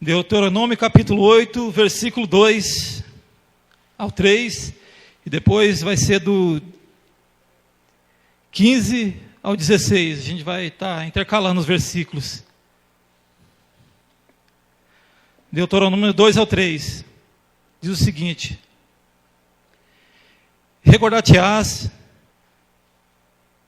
Deuteronômio capítulo 8, versículo 2 ao 3, e depois vai ser do 15 ao 16. A gente vai estar intercalando os versículos. Deuteronômio 2 ao 3 diz o seguinte: recordar-te-ás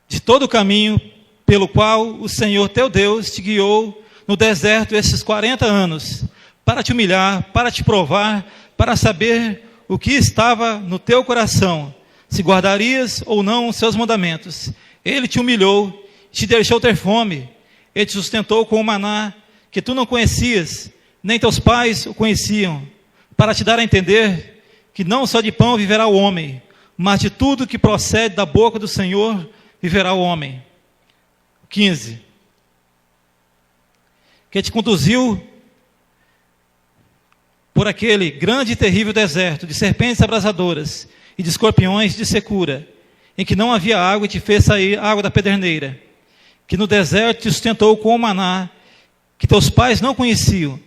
de todo o caminho pelo qual o Senhor teu Deus te guiou no deserto esses 40 anos, para te humilhar, para te provar, para saber o que estava no teu coração, se guardarias ou não os seus mandamentos. Ele te humilhou, te deixou ter fome, ele te sustentou com o maná que tu não conhecias, nem teus pais o conheciam, para te dar a entender que não só de pão viverá o homem, mas de tudo que procede da boca do Senhor viverá o homem. 15. Que te conduziu por aquele grande e terrível deserto, de serpentes abrasadoras e de escorpiões de secura, em que não havia água e te fez sair água da pederneira, que no deserto te sustentou com o maná, que teus pais não conheciam,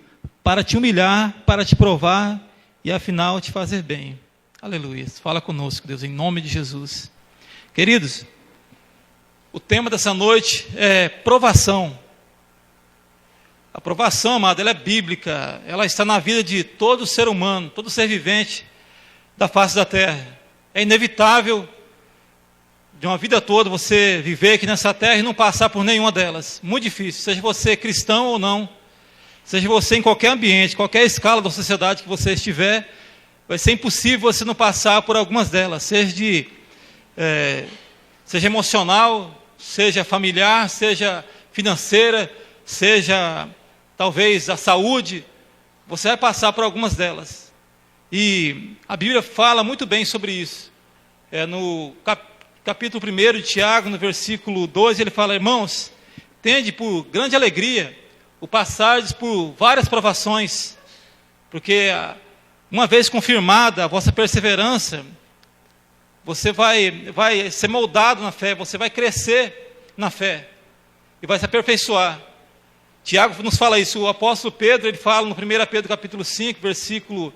para te humilhar, para te provar e afinal te fazer bem. Aleluia. Fala conosco, Deus, em nome de Jesus. Queridos, o tema dessa noite é provação. A provação, amado, ela é bíblica, ela está na vida de todo ser humano, todo ser vivente da face da terra. É inevitável, de uma vida toda, você viver aqui nessa terra e não passar por nenhuma delas. Muito difícil, seja você cristão ou não, seja você em qualquer ambiente, qualquer escala da sociedade que você estiver, vai ser impossível você não passar por algumas delas, seja emocional, seja familiar, seja financeira, seja talvez a saúde, você vai passar por algumas delas. E a Bíblia fala muito bem sobre isso. No capítulo 1 de Tiago, no versículo 2, ele fala: irmãos, tende por grande alegria o passardes por várias provações, porque uma vez confirmada a vossa perseverança, você vai ser moldado na fé, você vai crescer na fé e vai se aperfeiçoar. Tiago nos fala isso. O apóstolo Pedro, ele fala no 1 Pedro capítulo 5, versículo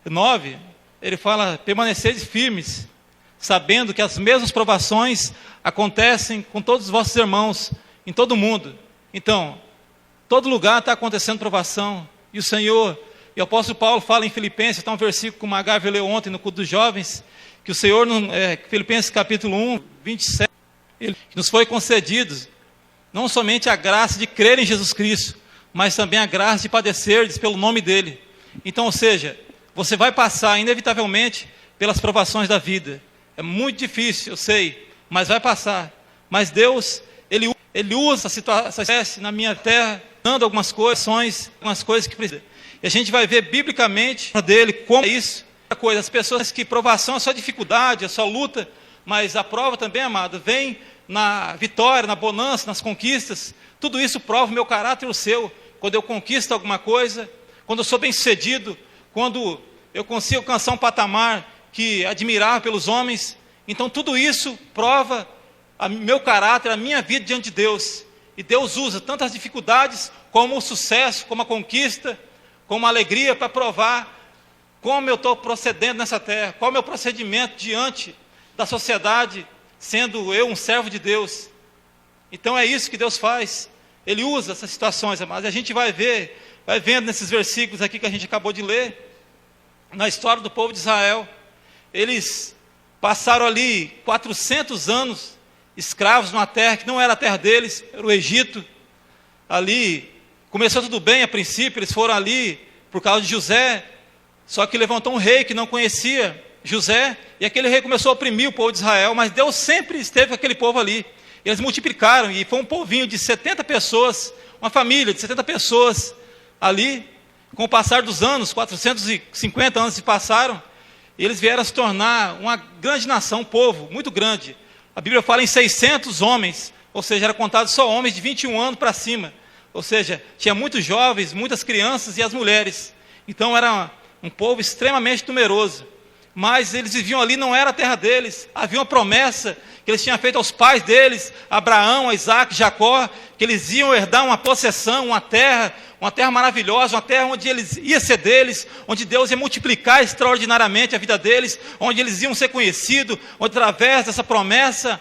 9, ele fala: permaneceis firmes, sabendo que as mesmas provações acontecem com todos os vossos irmãos em todo o mundo. Então, todo lugar está acontecendo provação, e o Senhor, e o apóstolo Paulo fala em Filipenses, está um versículo que o Magávio leu ontem no culto dos jovens, que o Senhor, Filipenses capítulo 1, 27, ele nos foi concedido não somente a graça de crer em Jesus Cristo, mas também a graça de padecerdes pelo nome dEle. Então, ou seja, você vai passar inevitavelmente pelas provações da vida. É muito difícil, eu sei, mas vai passar. Mas Deus, Ele usa essa situação na minha terra, dando algumas coisas que precisa. E a gente vai ver biblicamente dele como é isso. As pessoas que provação é só dificuldade, é só luta, mas a prova também, amado, vem na vitória, na bonança, nas conquistas. Tudo isso prova o meu caráter e o seu. Quando eu conquisto alguma coisa, quando eu sou bem sucedido, quando eu consigo alcançar um patamar que é admirável pelos homens, então tudo isso prova o meu caráter, a minha vida diante de Deus. E Deus usa tanto as dificuldades, como o sucesso, como a conquista, como a alegria, para provar como eu estou procedendo nessa terra, qual é o meu procedimento diante da sociedade, sendo eu um servo de Deus. Então é isso que Deus faz. Ele usa essas situações, mas a gente vai vendo nesses versículos aqui que a gente acabou de ler, na história do povo de Israel. Eles passaram ali 400 anos escravos numa terra que não era a terra deles, era o Egito. Ali começou tudo bem a princípio, eles foram ali por causa de José, só que levantou um rei que não conhecia José, e aquele rei começou a oprimir o povo de Israel, mas Deus sempre esteve com aquele povo ali. Eles multiplicaram, e foi um povinho de 70 pessoas, uma família de 70 pessoas ali. Com o passar dos anos, 450 anos se passaram, e eles vieram a se tornar uma grande nação, um povo muito grande. A Bíblia fala em 600 homens, ou seja, era contado só homens de 21 anos para cima, ou seja, tinha muitos jovens, muitas crianças e as mulheres. Então era um povo extremamente numeroso. mas eles viviam ali, não era a terra deles. Havia uma promessa que eles tinham feito aos pais deles, Abraão, Isaac, Jacó, que eles iam herdar uma possessão, uma terra maravilhosa, uma terra onde eles ia ser deles, onde Deus ia multiplicar extraordinariamente a vida deles, onde eles iam ser conhecidos, onde através dessa promessa,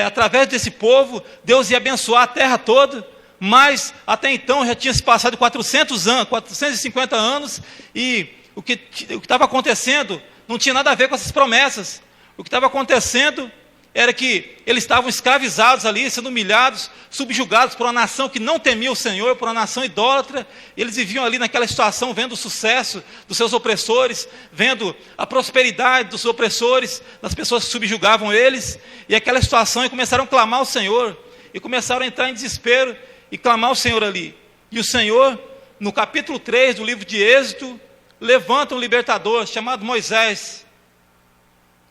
através desse povo, Deus ia abençoar a terra toda. Mas até então já tinha se passado 450 anos, e o que estava acontecendo não tinha nada a ver com essas promessas. O que estava acontecendo era que eles estavam escravizados ali, sendo humilhados, subjugados por uma nação que não temia o Senhor, por uma nação idólatra. Eles viviam ali naquela situação, vendo o sucesso dos seus opressores, vendo a prosperidade dos opressores, das pessoas que subjugavam eles, e aquela situação, e começaram a clamar ao Senhor, e começaram a entrar em desespero, e clamar ao Senhor ali. E o Senhor, no capítulo 3 do livro de Êxodo, levanta um libertador chamado Moisés.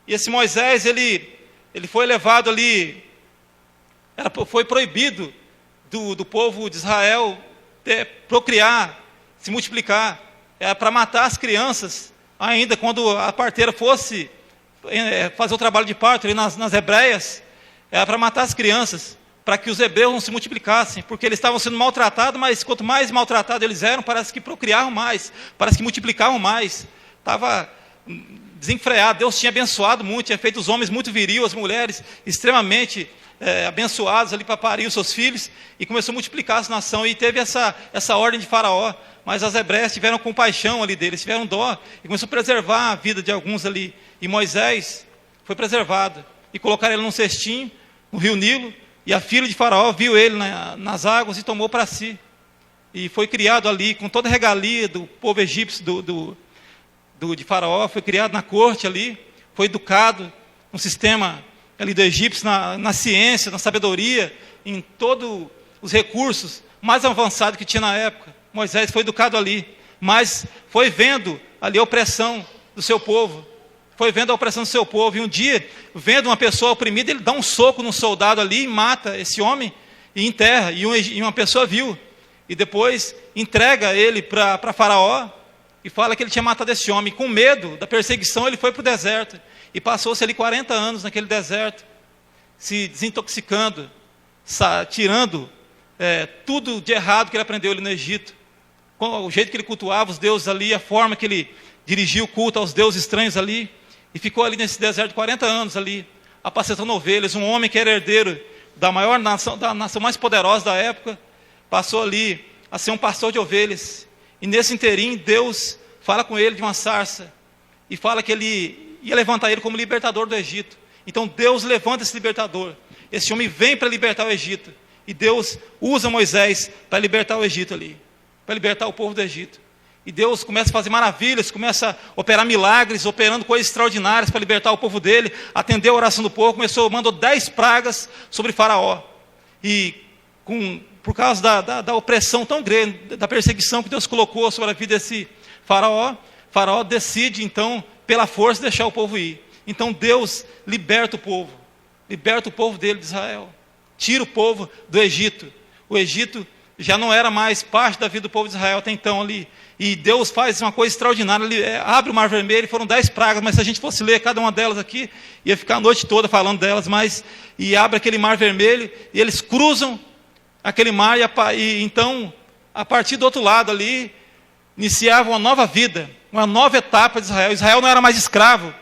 E esse Moisés, ele foi levado ali, foi proibido do povo de Israel procriar, se multiplicar, para matar as crianças, ainda quando a parteira fosse fazer o trabalho de parto ali nas hebreias, era para matar as crianças, para que os hebreus não se multiplicassem, porque eles estavam sendo maltratados, mas quanto mais maltratados eles eram, parece que procriavam mais, parece que multiplicavam mais. Estava desenfreado. Deus tinha abençoado muito, tinha feito os homens muito viril, as mulheres extremamente abençoadas ali para parir os seus filhos, e começou a multiplicar essa nação, e teve essa ordem de Faraó, mas as hebreias tiveram compaixão ali deles, tiveram dó, e começou a preservar a vida de alguns ali, e Moisés foi preservado, e colocaram ele num cestinho, no rio Nilo, e a filha de Faraó viu ele nas águas e tomou para si. E foi criado ali, com toda a regalia do povo egípcio, de Faraó, foi criado na corte ali, foi educado no sistema ali do egípcio, na ciência, na sabedoria, em todos os recursos mais avançados que tinha na época. Moisés foi educado ali, mas foi vendo ali a opressão do seu povo. Foi vendo a opressão do seu povo, e um dia, vendo uma pessoa oprimida, ele dá um soco num soldado ali, e mata esse homem, e enterra, e uma pessoa viu, e depois entrega ele para Faraó, e fala que ele tinha matado esse homem. Com medo da perseguição, ele foi para o deserto, e passou-se ali 40 anos naquele deserto, se desintoxicando, tirando tudo de errado que ele aprendeu ali no Egito, com o jeito que ele cultuava os deuses ali, a forma que ele dirigia o culto aos deuses estranhos ali, e ficou ali nesse deserto 40 anos ali, apacentando ovelhas. Um homem que era herdeiro da maior nação, da nação mais poderosa da época, passou ali a ser um pastor de ovelhas. E nesse inteirinho, Deus fala com ele de uma sarça, e fala que ele ia levantar ele como libertador do Egito. Então Deus levanta esse libertador. Esse homem vem para libertar o Egito, e Deus usa Moisés para libertar o Egito ali, para libertar o povo do Egito. E Deus começa a fazer maravilhas, começa a operar milagres, operando coisas extraordinárias para libertar o povo dele, atendeu a oração do povo, mandou 10 pragas sobre Faraó. E por causa da opressão tão grande, da perseguição que Deus colocou sobre a vida desse Faraó, Faraó decide então, pela força, deixar o povo ir. Então Deus liberta o povo dele de Israel, tira o povo do Egito. O Egito já não era mais parte da vida do povo de Israel até então ali. E Deus faz uma coisa extraordinária, ele abre o Mar Vermelho, foram 10 pragas, mas se a gente fosse ler cada uma delas aqui, ia ficar a noite toda falando delas, e abre aquele Mar Vermelho, e eles cruzam aquele mar, e então, a partir do outro lado ali, iniciava uma nova vida, uma nova etapa de Israel. Israel não era mais escravo,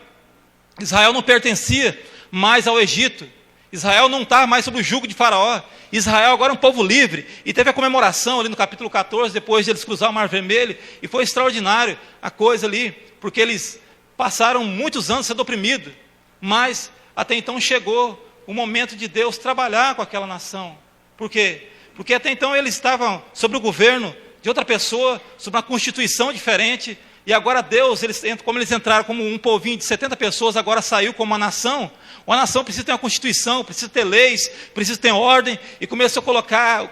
Israel não pertencia mais ao Egito, Israel não estava mais sob o jugo de Faraó, Israel agora é um povo livre. E teve a comemoração ali no capítulo 14, depois de eles cruzar o Mar Vermelho, e foi extraordinário a coisa ali, porque eles passaram muitos anos sendo oprimidos, mas até então chegou o momento de Deus trabalhar com aquela nação. Por quê? Porque até então eles estavam sob o governo de outra pessoa, sob uma constituição diferente, e agora Deus, como eles entraram como um povinho de 70 pessoas, agora saiu como uma nação. Uma nação precisa ter uma constituição, precisa ter leis, precisa ter ordem, e começou a colocar,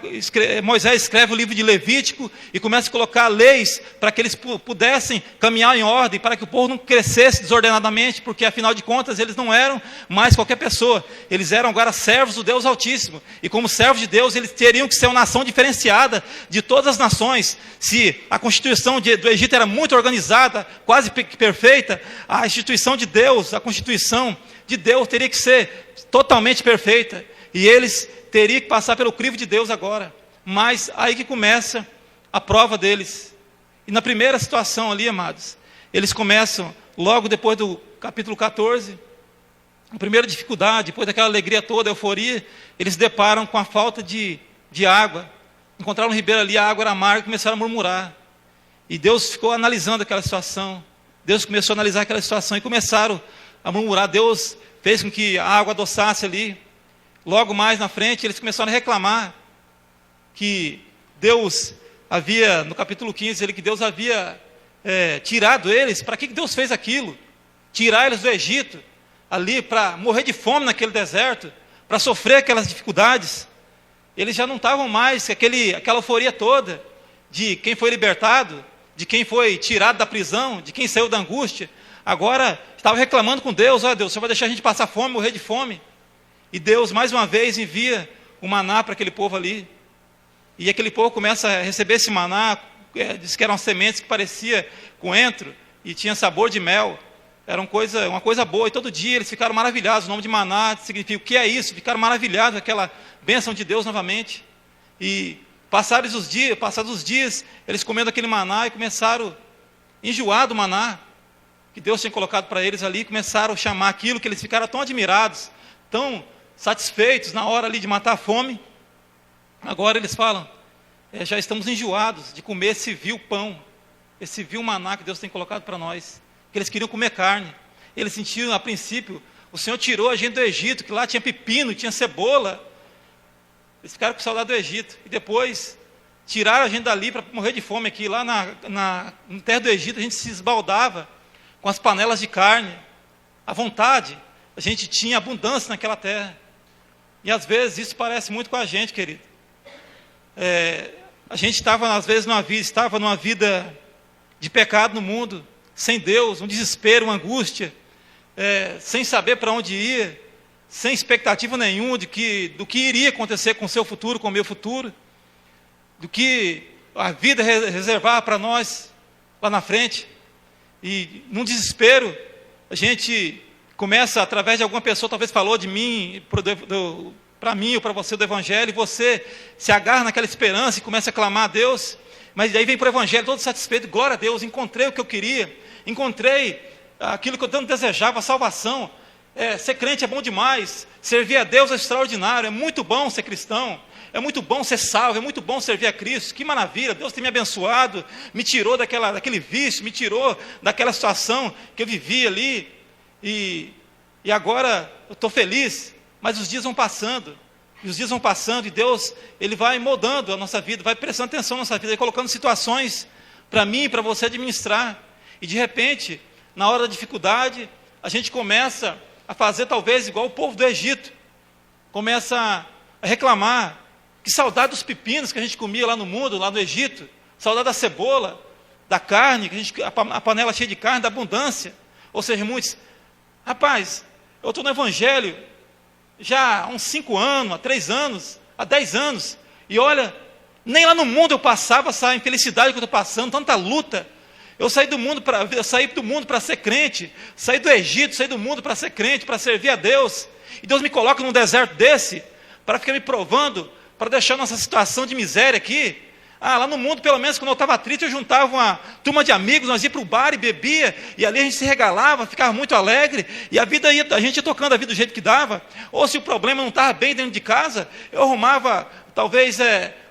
Moisés escreve o livro de Levítico, e começa a colocar leis para que eles pudessem caminhar em ordem, para que o povo não crescesse desordenadamente, porque afinal de contas eles não eram mais qualquer pessoa, eles eram agora servos do Deus Altíssimo, e como servos de Deus eles teriam que ser uma nação diferenciada de todas as nações. Se a constituição do Egito era muito organizada, padronizada, quase perfeita, a instituição de Deus, a constituição de Deus teria que ser totalmente perfeita. E eles teriam que passar pelo crivo de Deus agora. Mas aí que começa a prova deles. E na primeira situação ali, amados, eles começam, logo depois do capítulo 14, a primeira dificuldade, depois daquela alegria toda, euforia, eles se deparam com a falta de água. Encontraram um ribeiro ali, a água era amarga, e começaram a murmurar. E Deus ficou analisando aquela situação. Deus começou a analisar aquela situação e começaram a murmurar. Deus fez com que a água adoçasse ali. Logo mais na frente, eles começaram a reclamar que Deus havia, no capítulo 15, que Deus havia tirado eles. Para que Deus fez aquilo? Tirar eles do Egito, ali para morrer de fome naquele deserto, para sofrer aquelas dificuldades. Eles já não estavam mais aquela euforia toda de quem foi libertado, de quem foi tirado da prisão, de quem saiu da angústia. Agora estavam reclamando com Deus: ó Deus, o Senhor vai deixar a gente passar fome, morrer de fome? E Deus mais uma vez envia o maná para aquele povo ali. E aquele povo começa a receber esse maná, diz que eram sementes que parecia coentro e tinha sabor de mel. Era uma coisa boa, e todo dia eles ficaram maravilhados. O nome de maná significa: o que é isso? Ficaram maravilhados com aquela bênção de Deus novamente. E passados os dias, eles comendo aquele maná e começaram a enjoar do maná que Deus tinha colocado para eles ali. Começaram a chamar aquilo que eles ficaram tão admirados, tão satisfeitos na hora ali de matar a fome. Agora eles falam: já estamos enjoados de comer esse vil pão, esse vil maná que Deus tem colocado para nós. Que eles queriam comer carne. Eles sentiram, a princípio, o Senhor tirou a gente do Egito, que lá tinha pepino, tinha cebola. Eles ficaram com saudade do Egito. E depois tiraram a gente dali para morrer de fome aqui. Lá na terra do Egito a gente se esbaldava com as panelas de carne. À vontade, a gente tinha abundância naquela terra. E às vezes isso parece muito com a gente, querido. A gente estava às vezes numa vida de pecado no mundo, sem Deus, um desespero, uma angústia, sem saber para onde ir, sem expectativa nenhuma do que iria acontecer com o seu futuro, com o meu futuro, do que a vida reservava para nós lá na frente. E num desespero, a gente começa, através de alguma pessoa, talvez falou de mim, para mim ou para você do Evangelho, e você se agarra naquela esperança e começa a clamar a Deus. Mas daí vem para o Evangelho todo satisfeito: glória a Deus, encontrei o que eu queria, encontrei aquilo que eu tanto desejava, a salvação. Ser crente é bom demais, servir a Deus é extraordinário, é muito bom ser cristão, é muito bom ser salvo, é muito bom servir a Cristo, que maravilha, Deus tem me abençoado, me tirou daquele vício, me tirou daquela situação que eu vivia ali, e agora eu estou feliz. Mas os dias vão passando, e Deus, Ele vai moldando a nossa vida, vai prestando atenção na nossa vida, colocando situações para mim e para você administrar. E de repente, na hora da dificuldade, a gente começa a fazer talvez igual o povo do Egito, começa a reclamar: que saudade dos pepinos que a gente comia lá no mundo, lá no Egito, saudade da cebola, da carne, a panela cheia de carne, da abundância. Ou seja, muitos: rapaz, eu estou no Evangelho já há uns 5 anos, há 3 anos, há 10 anos, e olha, nem lá no mundo eu passava essa infelicidade que eu estou passando, tanta luta. Eu saí do mundo para ser crente, saí do Egito, saí do mundo para ser crente, para servir a Deus, e Deus me coloca num deserto desse, para ficar me provando, para deixar nossa situação de miséria aqui. Lá no mundo, pelo menos, quando eu estava triste, eu juntava uma turma de amigos, nós ia para o bar e bebia, e ali a gente se regalava, ficava muito alegre, e a gente ia tocando a vida do jeito que dava. Ou se o problema não estava bem dentro de casa, eu arrumava, talvez,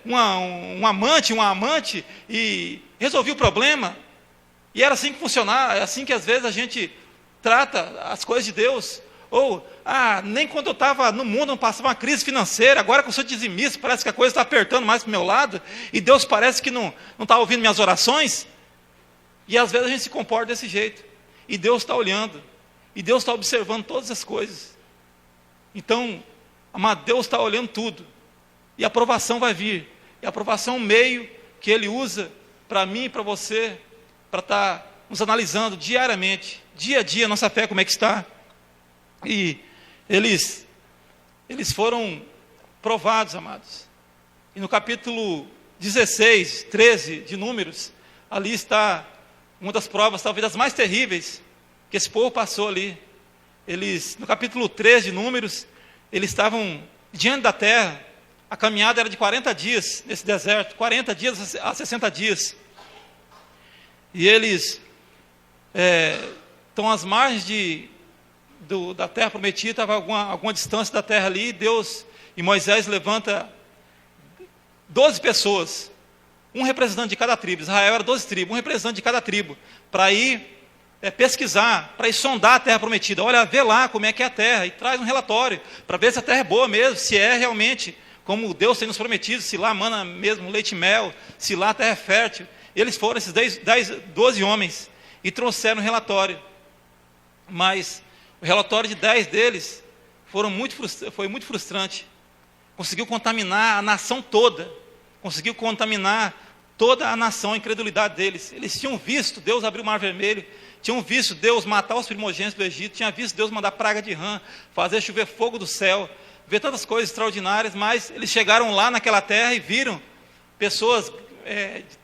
um amante, e resolvia o problema. E era assim que funcionava, é assim que às vezes a gente trata as coisas de Deus. Ou, nem quando eu estava no mundo não passava uma crise financeira, agora que eu sou dizimista, parece que a coisa está apertando mais para o meu lado, e Deus parece que não está ouvindo minhas orações. E às vezes a gente se comporta desse jeito, e Deus está olhando, e Deus está observando todas as coisas. Então, amado, Deus está olhando tudo, e a aprovação vai vir, e a aprovação é um meio que Ele usa para mim e para você, para estar nos analisando diariamente, dia a dia, nossa fé como é que está. E eles foram provados, amados. E no capítulo 16, 13 de Números, ali está uma das provas, talvez das mais terríveis, que esse povo passou ali. Eles, no capítulo 3 de Números, eles estavam diante da terra. A caminhada era de 40 dias nesse deserto, 40 dias a 60 dias. E eles estão às margens da terra prometida, estava alguma distância da terra ali. Deus e Moisés levanta 12 pessoas, um representante de cada tribo. Israel era 12 tribos, um representante de cada tribo, para ir pesquisar, para ir sondar a terra prometida. Olha, vê lá como é que é a terra, e traz um relatório, para ver se a terra é boa mesmo, se é realmente como Deus tem nos prometido, se lá mana mesmo leite e mel, se lá a terra é fértil. Eles foram, esses 12 homens, e trouxeram um relatório. Mas o relatório de 10 deles foi muito frustrante. Conseguiu contaminar a nação toda. Conseguiu contaminar toda a nação, a incredulidade deles. Eles tinham visto Deus abrir o mar vermelho, tinham visto Deus matar os primogênitos do Egito, tinham visto Deus mandar praga de rã, fazer chover fogo do céu, ver tantas coisas extraordinárias, mas eles chegaram lá naquela terra e viram pessoas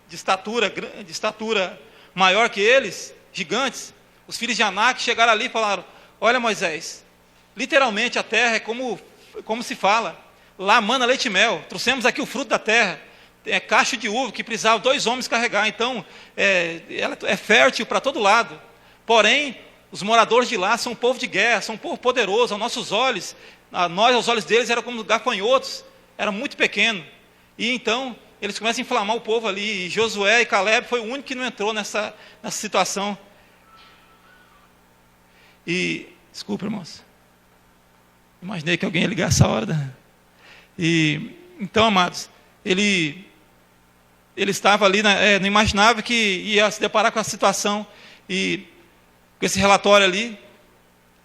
de estatura maior que eles, gigantes. Os filhos de Anak chegaram ali e falaram: olha, Moisés, literalmente a terra é como se fala, lá mana leite e mel, trouxemos aqui o fruto da terra, cacho de uva que precisava 2 homens carregar, então ela é fértil para todo lado. Porém, os moradores de lá são um povo de guerra, são um povo poderoso aos nossos olhos. Nós, aos olhos deles, era como gafanhotos, era muito pequeno. E então eles começam a inflamar o povo ali, e Josué e Caleb foi o único que não entrou nessa situação. E, desculpa, irmãos, imaginei que alguém ia ligar essa hora. Então, amados, ele estava ali, não imaginava que ia se deparar com a situação, e com esse relatório ali,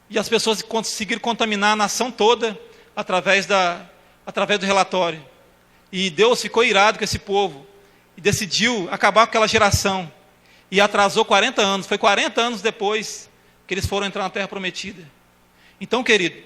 e as pessoas conseguiram contaminar a nação toda através do relatório. E Deus ficou irado com esse povo, e decidiu acabar com aquela geração, e atrasou 40 anos, foi 40 anos depois que eles foram entrar na terra prometida. Então, querido,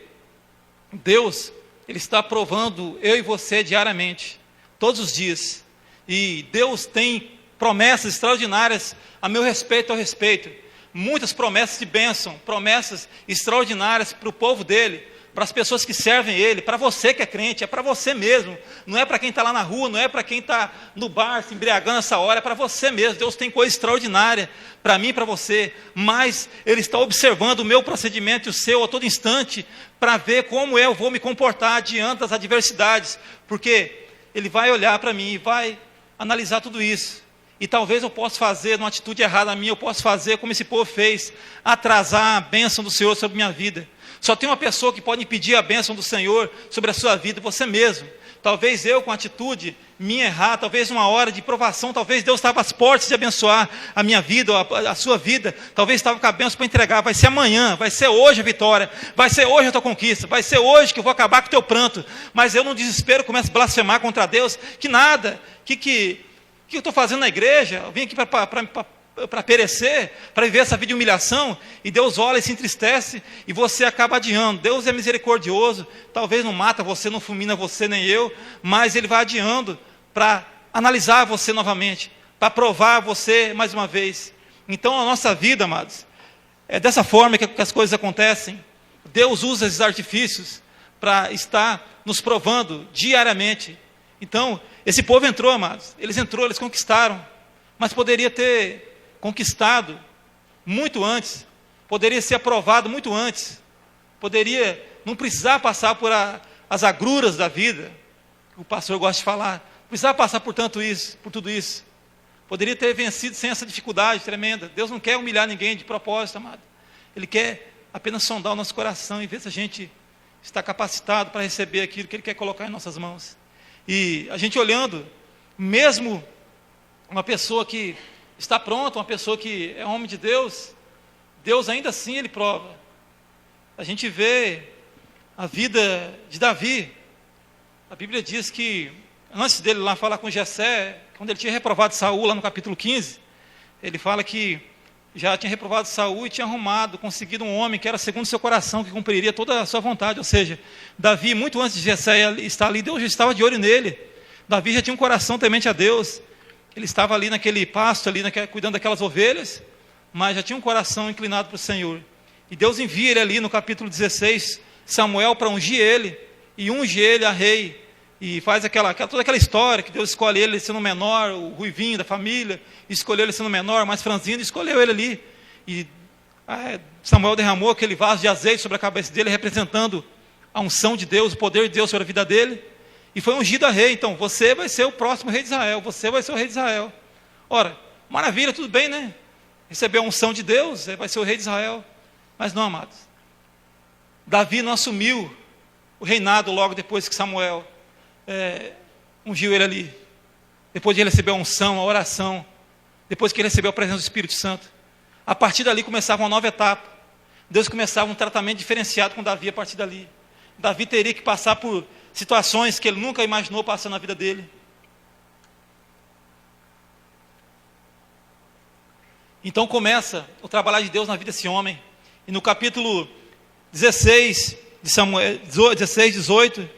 Deus, Ele está provando eu e você diariamente, todos os dias, e Deus tem promessas extraordinárias a meu respeito, ao respeito, muitas promessas de bênção, promessas extraordinárias para o povo dele, para as pessoas que servem ele, para você que é crente, é para você mesmo, não é para quem está lá na rua, não é para quem está no bar se embriagando essa hora, é para você mesmo. Deus tem coisa extraordinária para mim e para você, mas Ele está observando o meu procedimento e o seu a todo instante, para ver como eu vou me comportar diante das adversidades, porque Ele vai olhar para mim e vai analisar tudo isso. E talvez eu possa fazer, numa atitude errada minha, eu possa fazer como esse povo fez, atrasar a bênção do Senhor sobre minha vida. Só tem uma pessoa que pode impedir a bênção do Senhor sobre a sua vida, você mesmo. Talvez eu, com a atitude minha errada, talvez uma hora de provação, talvez Deus estava às portas de abençoar a minha vida, a sua vida, talvez estava com a bênção para entregar. Vai ser amanhã, vai ser hoje a vitória, vai ser hoje a tua conquista, vai ser hoje que eu vou acabar com o teu pranto. Mas eu, no desespero, começo a blasfemar contra Deus, que nada, que eu estou fazendo na igreja? Eu vim aqui para perecer, para viver essa vida de humilhação, e Deus olha e se entristece, e você acaba adiando. Deus é misericordioso, talvez não mata você, não fulmina você, nem eu, mas Ele vai adiando, para analisar você novamente, para provar você mais uma vez. Então a nossa vida, amados, é dessa forma que as coisas acontecem. Deus usa esses artifícios, para estar nos provando diariamente. Então, esse povo entrou, amados, eles conquistaram, mas poderia ter conquistado muito antes, poderia ser aprovado muito antes, poderia não precisar passar por as agruras da vida, que o pastor gosta de falar, não precisava passar por tudo isso, poderia ter vencido sem essa dificuldade tremenda. Deus não quer humilhar ninguém de propósito, amado, Ele quer apenas sondar o nosso coração e ver se a gente está capacitado para receber aquilo que Ele quer colocar em nossas mãos. E a gente olhando, mesmo uma pessoa que está pronta, uma pessoa que é homem de Deus, Deus ainda assim Ele prova. A gente vê a vida de Davi. A Bíblia diz que antes dele lá falar com Jessé, quando ele tinha reprovado Saul, lá no capítulo 15, ele fala que já tinha reprovado Saul e tinha conseguido um homem que era segundo o seu coração, que cumpriria toda a sua vontade. Ou seja, Davi, muito antes de Jessé estar ali, Deus já estava de olho nele. Davi já tinha um coração temente a Deus. Ele estava ali naquele pasto, cuidando daquelas ovelhas, mas já tinha um coração inclinado para o Senhor. E Deus envia ele ali no capítulo 16, Samuel, para ungir ele, e unge ele a rei, e faz toda aquela história, que Deus escolhe ele sendo menor, o ruivinho da família, escolheu ele sendo menor, mais franzino, escolheu ele ali, e Samuel derramou aquele vaso de azeite sobre a cabeça dele, representando a unção de Deus, o poder de Deus sobre a vida dele, e foi ungido a rei. Então, você vai ser o próximo rei de Israel, você vai ser o rei de Israel. Ora, maravilha, tudo bem, né? Recebeu a unção de Deus, vai ser o rei de Israel. Mas não, amados, Davi não assumiu o reinado logo depois que Samuel ungiu ele ali, depois de ele receber a unção, a oração, depois que ele recebeu a presença do Espírito Santo. A partir dali começava uma nova etapa. Deus começava um tratamento diferenciado com Davi a partir dali. Davi teria que passar por situações que ele nunca imaginou passar na vida dele. Então começa o trabalho de Deus na vida desse homem. E no capítulo 16 de Samuel, 16, 18,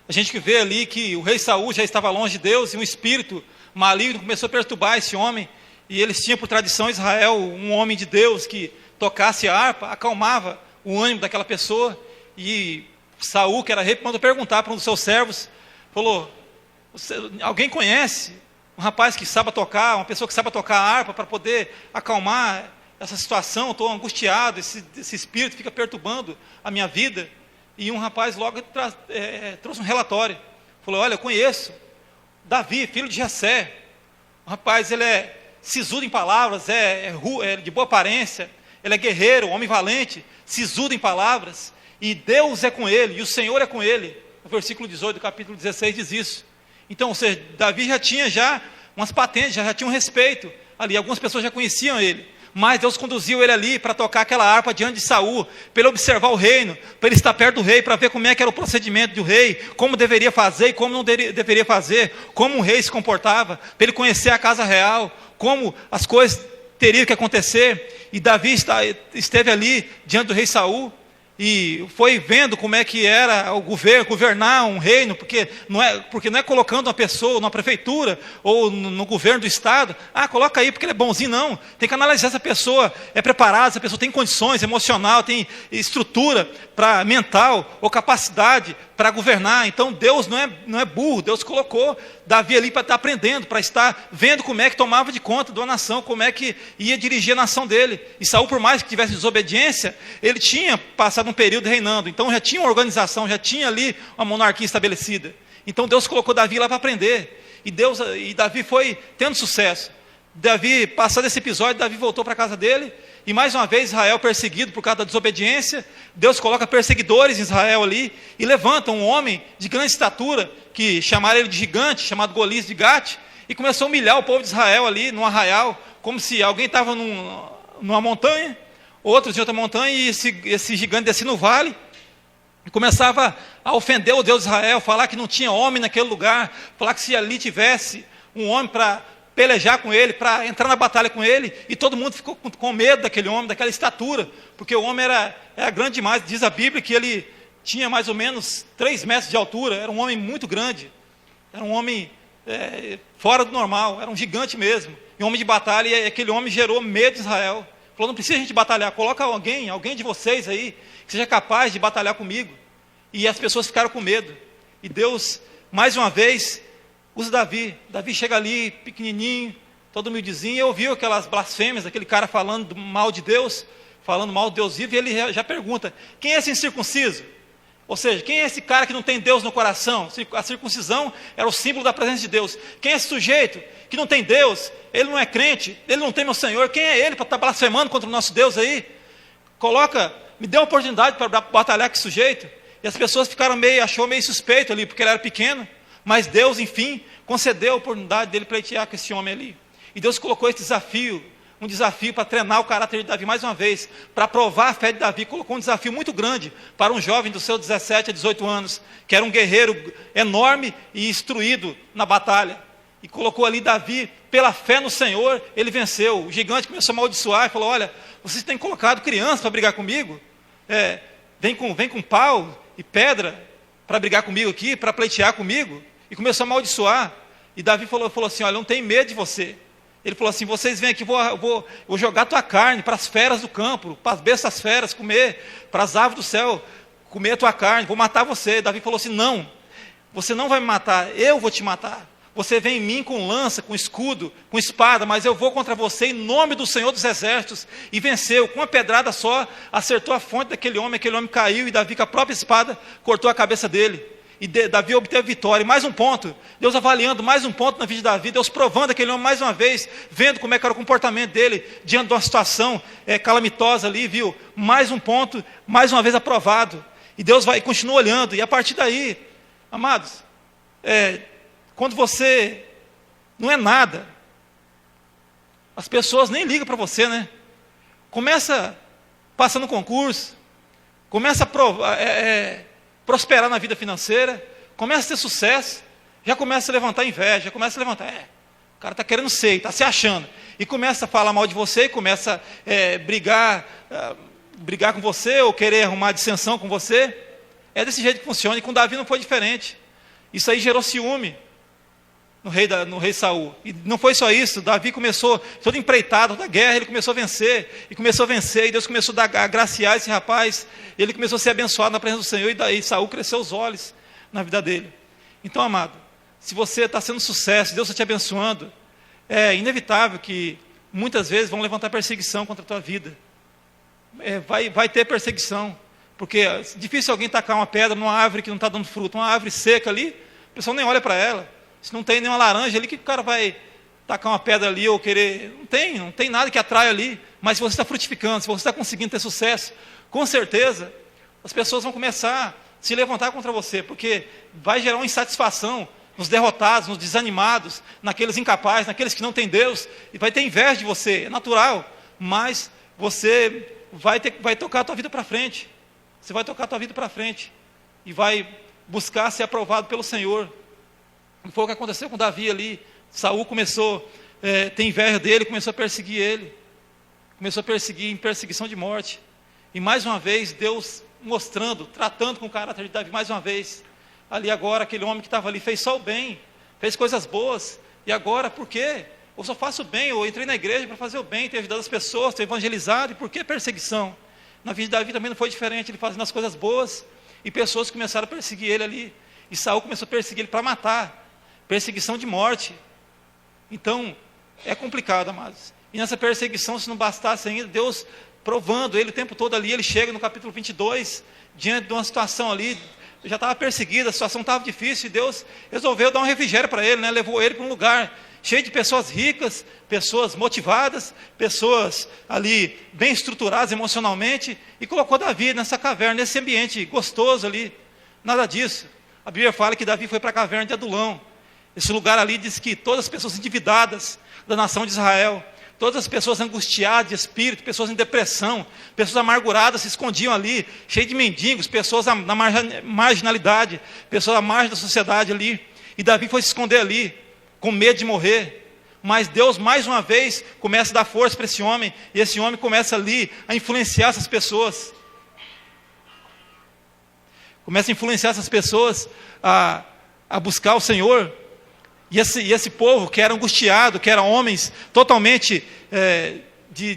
a gente que vê ali que o rei Saul já estava longe de Deus, e um espírito maligno começou a perturbar esse homem. E eles tinham por tradição Israel, um homem de Deus que tocasse a harpa, acalmava o ânimo daquela pessoa. E Saul, que era rei, mandou perguntar para um dos seus servos, falou: alguém conhece um rapaz que saiba tocar, uma pessoa que saiba tocar a harpa para poder acalmar essa situação? Estou angustiado, esse espírito fica perturbando a minha vida. E um rapaz logo trouxe um relatório, falou: olha, eu conheço Davi, filho de Jessé. O rapaz, ele é sisudo em palavras, é de boa aparência, ele é guerreiro, homem valente, sisudo em palavras, e Deus é com ele, e o Senhor é com ele. O versículo 18 do capítulo 16 diz isso. Então, ou seja, Davi já tinha umas patentes, já tinha um respeito ali, algumas pessoas já conheciam ele, mas Deus conduziu ele ali para tocar aquela harpa diante de Saul, para ele observar o reino, para ele estar perto do rei, para ver como é que era o procedimento do rei, como deveria fazer e como não deveria fazer, como um rei se comportava, para ele conhecer a casa real, como as coisas teriam que acontecer. E Davi esteve ali diante do rei Saul, e foi vendo como é que era o governar um reino, porque não é colocando uma pessoa numa prefeitura ou no governo do estado, coloca aí porque ele é bonzinho, não. Tem que analisar se essa pessoa é preparada, se a pessoa tem condições emocional, tem estrutura mental ou capacidade para governar. Então Deus não é burro, Deus colocou Davi ali para estar aprendendo, para estar vendo como é que tomava de conta de uma nação, como é que ia dirigir a nação dele. E Saul, por mais que tivesse desobediência, ele tinha passado um período reinando, então já tinha uma organização, já tinha ali uma monarquia estabelecida. Então Deus colocou Davi lá para aprender, e Davi foi tendo sucesso. Davi, passado esse episódio, Davi voltou para a casa dele, e mais uma vez Israel perseguido por causa da desobediência. Deus coloca perseguidores em Israel ali, e levanta um homem de grande estatura, que chamaram ele de gigante, chamado Golias de Gate, e começou a humilhar o povo de Israel ali, num arraial, como se alguém estava numa montanha, outros em outra montanha, e esse gigante descia no vale, e começava a ofender o Deus de Israel, falar que não tinha homem naquele lugar, falar que se ali tivesse um homem para pelejar com ele, para entrar na batalha com ele, e todo mundo ficou com medo daquele homem, daquela estatura, porque o homem era grande demais. Diz a Bíblia que ele tinha mais ou menos 3 metros de altura, era um homem muito grande, era um homem fora do normal, era um gigante mesmo, e um homem de batalha, e aquele homem gerou medo de Israel. Falou: não precisa a gente batalhar, coloca alguém de vocês aí, que seja capaz de batalhar comigo. E as pessoas ficaram com medo, e Deus, mais uma vez, usa Davi. Davi chega ali, pequenininho, todo humildezinho, e ouviu aquelas blasfêmias, aquele cara falando mal de Deus, falando mal de Deus vivo, e ele já pergunta: quem é esse incircunciso? Ou seja, quem é esse cara que não tem Deus no coração? A circuncisão era o símbolo da presença de Deus. Quem é esse sujeito que não tem Deus? Ele não é crente, ele não tem meu Senhor. Quem é ele para estar blasfemando contra o nosso Deus aí? Me dê uma oportunidade para batalhar com esse sujeito. E as pessoas achou meio suspeito ali, porque ele era pequeno. Mas Deus, enfim, concedeu a oportunidade dele pleitear com esse homem ali. E Deus colocou esse desafio, um desafio para treinar o caráter de Davi mais uma vez, para provar a fé de Davi. Colocou um desafio muito grande para um jovem dos seus 17 a 18 anos, que era um guerreiro enorme e instruído na batalha. E colocou ali Davi, pela fé no Senhor, ele venceu. O gigante começou a amaldiçoar e falou: olha, vocês têm colocado criança para brigar comigo? Vem com pau e pedra para brigar comigo aqui, para pleitear comigo. E começou a amaldiçoar. E Davi falou assim: olha, não tem medo de você. Ele falou assim: vocês vêm aqui, vou jogar tua carne para as feras do campo, para as bestas das feras comer, para as aves do céu comer a tua carne, vou matar você. Davi falou assim: não, você não vai me matar, eu vou te matar. Você vem em mim com lança, com escudo, com espada, mas eu vou contra você em nome do Senhor dos Exércitos. E venceu, com uma pedrada só, acertou a fonte daquele homem, aquele homem caiu, e Davi com a própria espada cortou a cabeça dele. E Davi obteve vitória. E mais um ponto, Deus avaliando mais um ponto na vida de Davi, Deus provando aquele homem mais uma vez, vendo como é que era o comportamento dele, diante de uma situação calamitosa ali, viu? Mais um ponto, mais uma vez aprovado. E Deus vai, continua olhando, e a partir daí, amados, quando você não é nada, as pessoas nem ligam para você, né? Começa passando um concurso, começa a prosperar na vida financeira, começa a ter sucesso, já começa a levantar inveja, já começa a levantar, o cara está querendo ser, está se achando, e começa a falar mal de você, e começa a brigar com você, ou querer arrumar dissensão com você. É desse jeito que funciona, e com Davi não foi diferente. Isso aí gerou ciúme no rei Saul. E não foi só isso, Davi começou, todo empreitado da guerra, ele começou a vencer, e Deus começou a agraciar esse rapaz, ele começou a ser abençoado na presença do Senhor, e daí Saul cresceu os olhos na vida dele. Então, amado, se você está sendo sucesso, Deus está te abençoando, é inevitável que muitas vezes vão levantar perseguição contra a tua vida. Vai ter perseguição, porque é difícil alguém tacar uma pedra numa árvore que não está dando fruto, uma árvore seca ali, o pessoal nem olha para ela. Se não tem nenhuma laranja ali, que o cara vai tacar uma pedra ali ou querer? Não tem nada que atrai ali. Mas se você está frutificando, se você está conseguindo ter sucesso, com certeza as pessoas vão começar a se levantar contra você, porque vai gerar uma insatisfação nos derrotados, nos desanimados, naqueles incapazes, naqueles que não têm Deus, e vai ter inveja de você, é natural, mas você vai tocar a tua vida para frente. Você vai tocar a tua vida para frente e vai buscar ser aprovado pelo Senhor. Foi o que aconteceu com Davi ali. Saul começou a ter inveja dele, começou a perseguir ele. Começou a perseguir em perseguição de morte. E mais uma vez, Deus mostrando, tratando com o caráter de Davi, mais uma vez. Ali agora, aquele homem que estava ali fez só o bem, fez coisas boas. E agora, por quê? Eu só faço o bem, eu entrei na igreja para fazer o bem, ter ajudado as pessoas, ter evangelizado. E por que perseguição? Na vida de Davi também não foi diferente, ele fazendo as coisas boas. E pessoas começaram a perseguir ele ali. E Saul começou a perseguir ele para matar. Perseguição de morte. Então, é complicado, amados. E nessa perseguição, se não bastasse ainda, Deus provando ele o tempo todo ali, ele chega no capítulo 22, diante de uma situação ali, já estava perseguido, a situação estava difícil, e Deus resolveu dar um refrigério para ele, né? Levou ele para um lugar cheio de pessoas ricas, pessoas motivadas, pessoas ali bem estruturadas emocionalmente, e colocou Davi nessa caverna, nesse ambiente gostoso ali. Nada disso. A Bíblia fala que Davi foi para a caverna de Adulão. Esse lugar ali diz que todas as pessoas endividadas da nação de Israel, todas as pessoas angustiadas de espírito, pessoas em depressão, pessoas amarguradas se escondiam ali, cheias de mendigos, pessoas na marginalidade, pessoas à margem da sociedade ali. E Davi foi se esconder ali, com medo de morrer. Mas Deus mais uma vez começa a dar força para esse homem, e esse homem começa ali a influenciar essas pessoas. Começa a influenciar essas pessoas a buscar o Senhor. E esse povo que era angustiado, que eram homens totalmente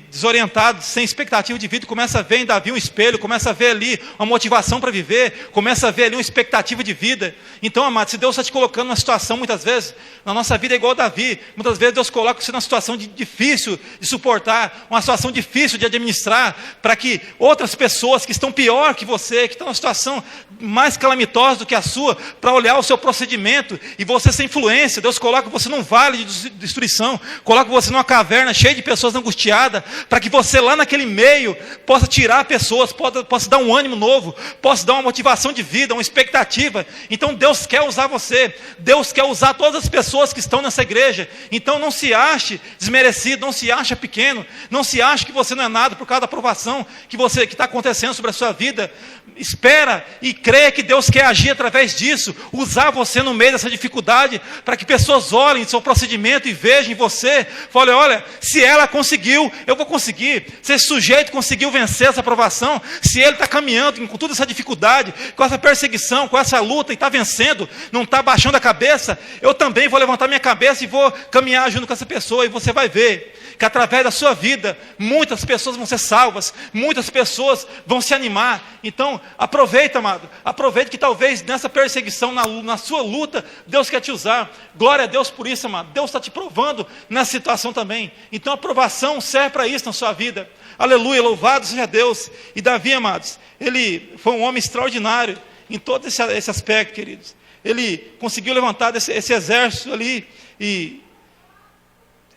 desorientados, sem expectativa de vida, começa a ver em Davi um espelho, começa a ver ali uma motivação para viver, começa a ver ali uma expectativa de vida. Então, amado, se Deus está te colocando numa situação, muitas vezes, na nossa vida é igual a Davi, muitas vezes Deus coloca você numa situação difícil de suportar, uma situação difícil de administrar, para que outras pessoas que estão pior que você, que estão numa situação mais calamitosa do que a sua, para olhar o seu procedimento, e você sem influência, Deus coloca você num vale de destruição, coloca você numa caverna cheia de pessoas angustiadas, para que você lá naquele meio possa tirar pessoas, possa dar um ânimo novo, possa dar uma motivação de vida, uma expectativa. Então Deus quer usar você, Deus quer usar todas as pessoas que estão nessa igreja. Então não se ache desmerecido, não se ache pequeno, não se ache que você não é nada por causa da aprovação que está acontecendo sobre a sua vida. Espera e crê que Deus quer agir através disso, usar você no meio dessa dificuldade, para que pessoas olhem seu procedimento e vejam em você, falem, olha, se ela conseguiu, eu vou conseguir. Se esse sujeito conseguiu vencer essa provação, se ele está caminhando com toda essa dificuldade, com essa perseguição, com essa luta, e está vencendo, não está baixando a cabeça, eu também vou levantar minha cabeça e vou caminhar junto com essa pessoa, e você vai ver que através da sua vida, muitas pessoas vão ser salvas, muitas pessoas vão se animar. Então, aproveita, amado, aproveita que talvez nessa perseguição, na sua luta, Deus quer te usar. Glória a Deus por isso, amado. Deus está te provando nessa situação também. Então, a aprovação serve para isso na sua vida. Aleluia, louvado seja Deus. E Davi, amados, ele foi um homem extraordinário em todo esse aspecto, queridos. Ele conseguiu levantar esse exército ali e...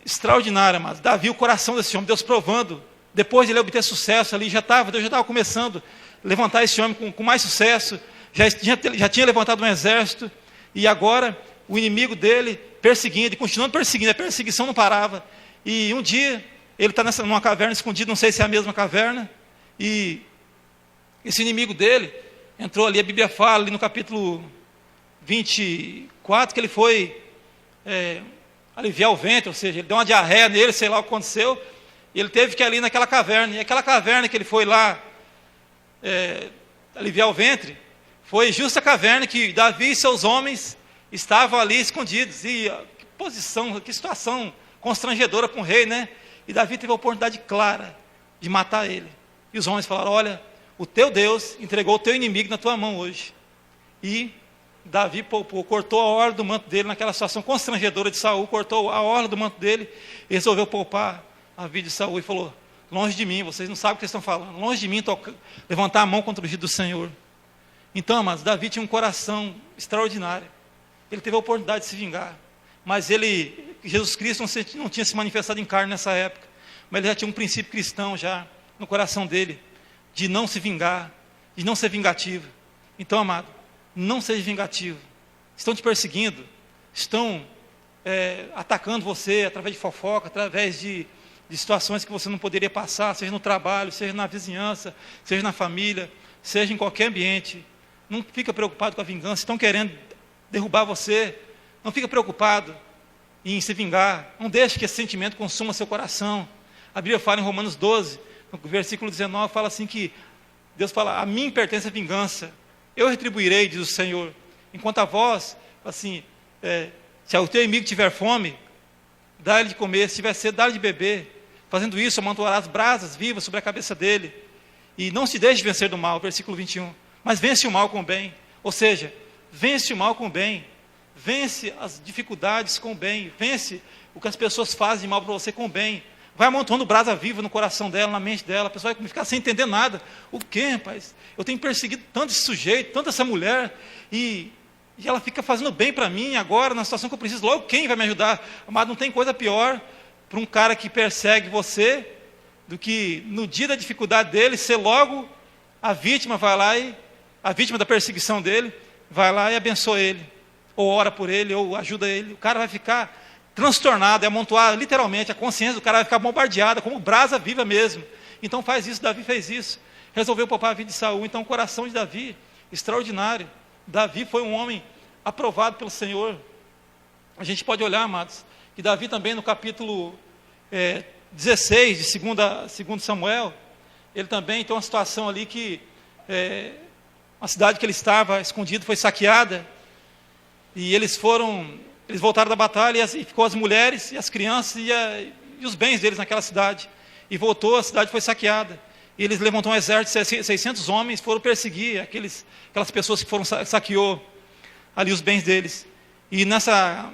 extraordinário, amados. Davi, o coração desse homem, Deus provando, depois de ele obter sucesso ali, Deus já estava começando a levantar esse homem com mais sucesso, já tinha levantado um exército, e agora o inimigo dele perseguindo, e continuando perseguindo, a perseguição não parava, e um dia, ele está numa caverna escondida, não sei se é a mesma caverna, e esse inimigo dele entrou ali, a Bíblia fala, ali no capítulo 24, que ele foi... aliviar o ventre, ou seja, ele deu uma diarreia nele, sei lá o que aconteceu, e ele teve que ir ali naquela caverna, e aquela caverna que ele foi lá aliviar o ventre, foi justa a caverna que Davi e seus homens estavam ali escondidos, e que posição, que situação constrangedora para um rei, né? E Davi teve a oportunidade clara de matar ele, e os homens falaram, olha, o teu Deus entregou o teu inimigo na tua mão hoje, e Davi cortou a orla do manto dele naquela situação constrangedora de Saul, cortou a orla do manto dele e resolveu poupar a vida de Saul e falou, longe de mim, vocês não sabem o que estão falando, longe de mim levantar a mão contra o ungido do Senhor. Então, amados, Davi tinha um coração extraordinário, ele teve a oportunidade de se vingar, mas Jesus Cristo não tinha se manifestado em carne nessa época, mas ele já tinha um princípio cristão já no coração dele, de não se vingar, de não ser vingativo. Então, amado, não seja vingativo. Estão te perseguindo, estão atacando você através de fofoca, através de situações que você não poderia passar, seja no trabalho, seja na vizinhança, seja na família, seja em qualquer ambiente. Não fica preocupado com a vingança. Estão querendo derrubar você, não fica preocupado em se vingar. Não deixe que esse sentimento consuma seu coração. A Bíblia fala em Romanos 12, no versículo 19, fala assim que Deus fala, a mim pertence a vingança, eu retribuirei, diz o Senhor. Enquanto a vós, assim, se o teu inimigo tiver fome, dá-lhe de comer, se tiver sede, dá-lhe de beber. Fazendo isso, amontoarás brasas vivas sobre a cabeça dele. E não se deixe vencer do mal, versículo 21. Mas vence o mal com o bem. Ou seja, vence o mal com o bem. Vence as dificuldades com o bem. Vence o que as pessoas fazem de mal para você com o bem. Vai amontoando brasa viva no coração dela, na mente dela. A pessoa vai ficar sem entender nada. O quê, rapaz? Eu tenho perseguido tanto esse sujeito, tanto essa mulher, e ela fica fazendo bem para mim agora, na situação que eu preciso. Logo, quem vai me ajudar? Mas não tem coisa pior para um cara que persegue você, do que no dia da dificuldade dele, ser logo a vítima, vai lá e a vítima da perseguição dele, vai lá e abençoa ele, ou ora por ele, ou ajuda ele. O cara vai ficar transtornado, amontoar literalmente, a consciência do cara vai ficar bombardeada, como brasa viva mesmo. Então faz isso, Davi fez isso, resolveu poupar a vida de Saul. Então o coração de Davi, extraordinário. Davi foi um homem aprovado pelo Senhor. A gente pode olhar, amados, que Davi também no capítulo 16 de 2 Samuel, ele também tem uma situação ali que a cidade que ele estava escondido foi saqueada, e eles voltaram da batalha, e ficou as mulheres e as crianças e os bens deles naquela cidade, e voltou, a cidade foi saqueada, e eles levantaram um exército de 600 homens, foram perseguir aquelas pessoas que saqueou ali os bens deles, e nessa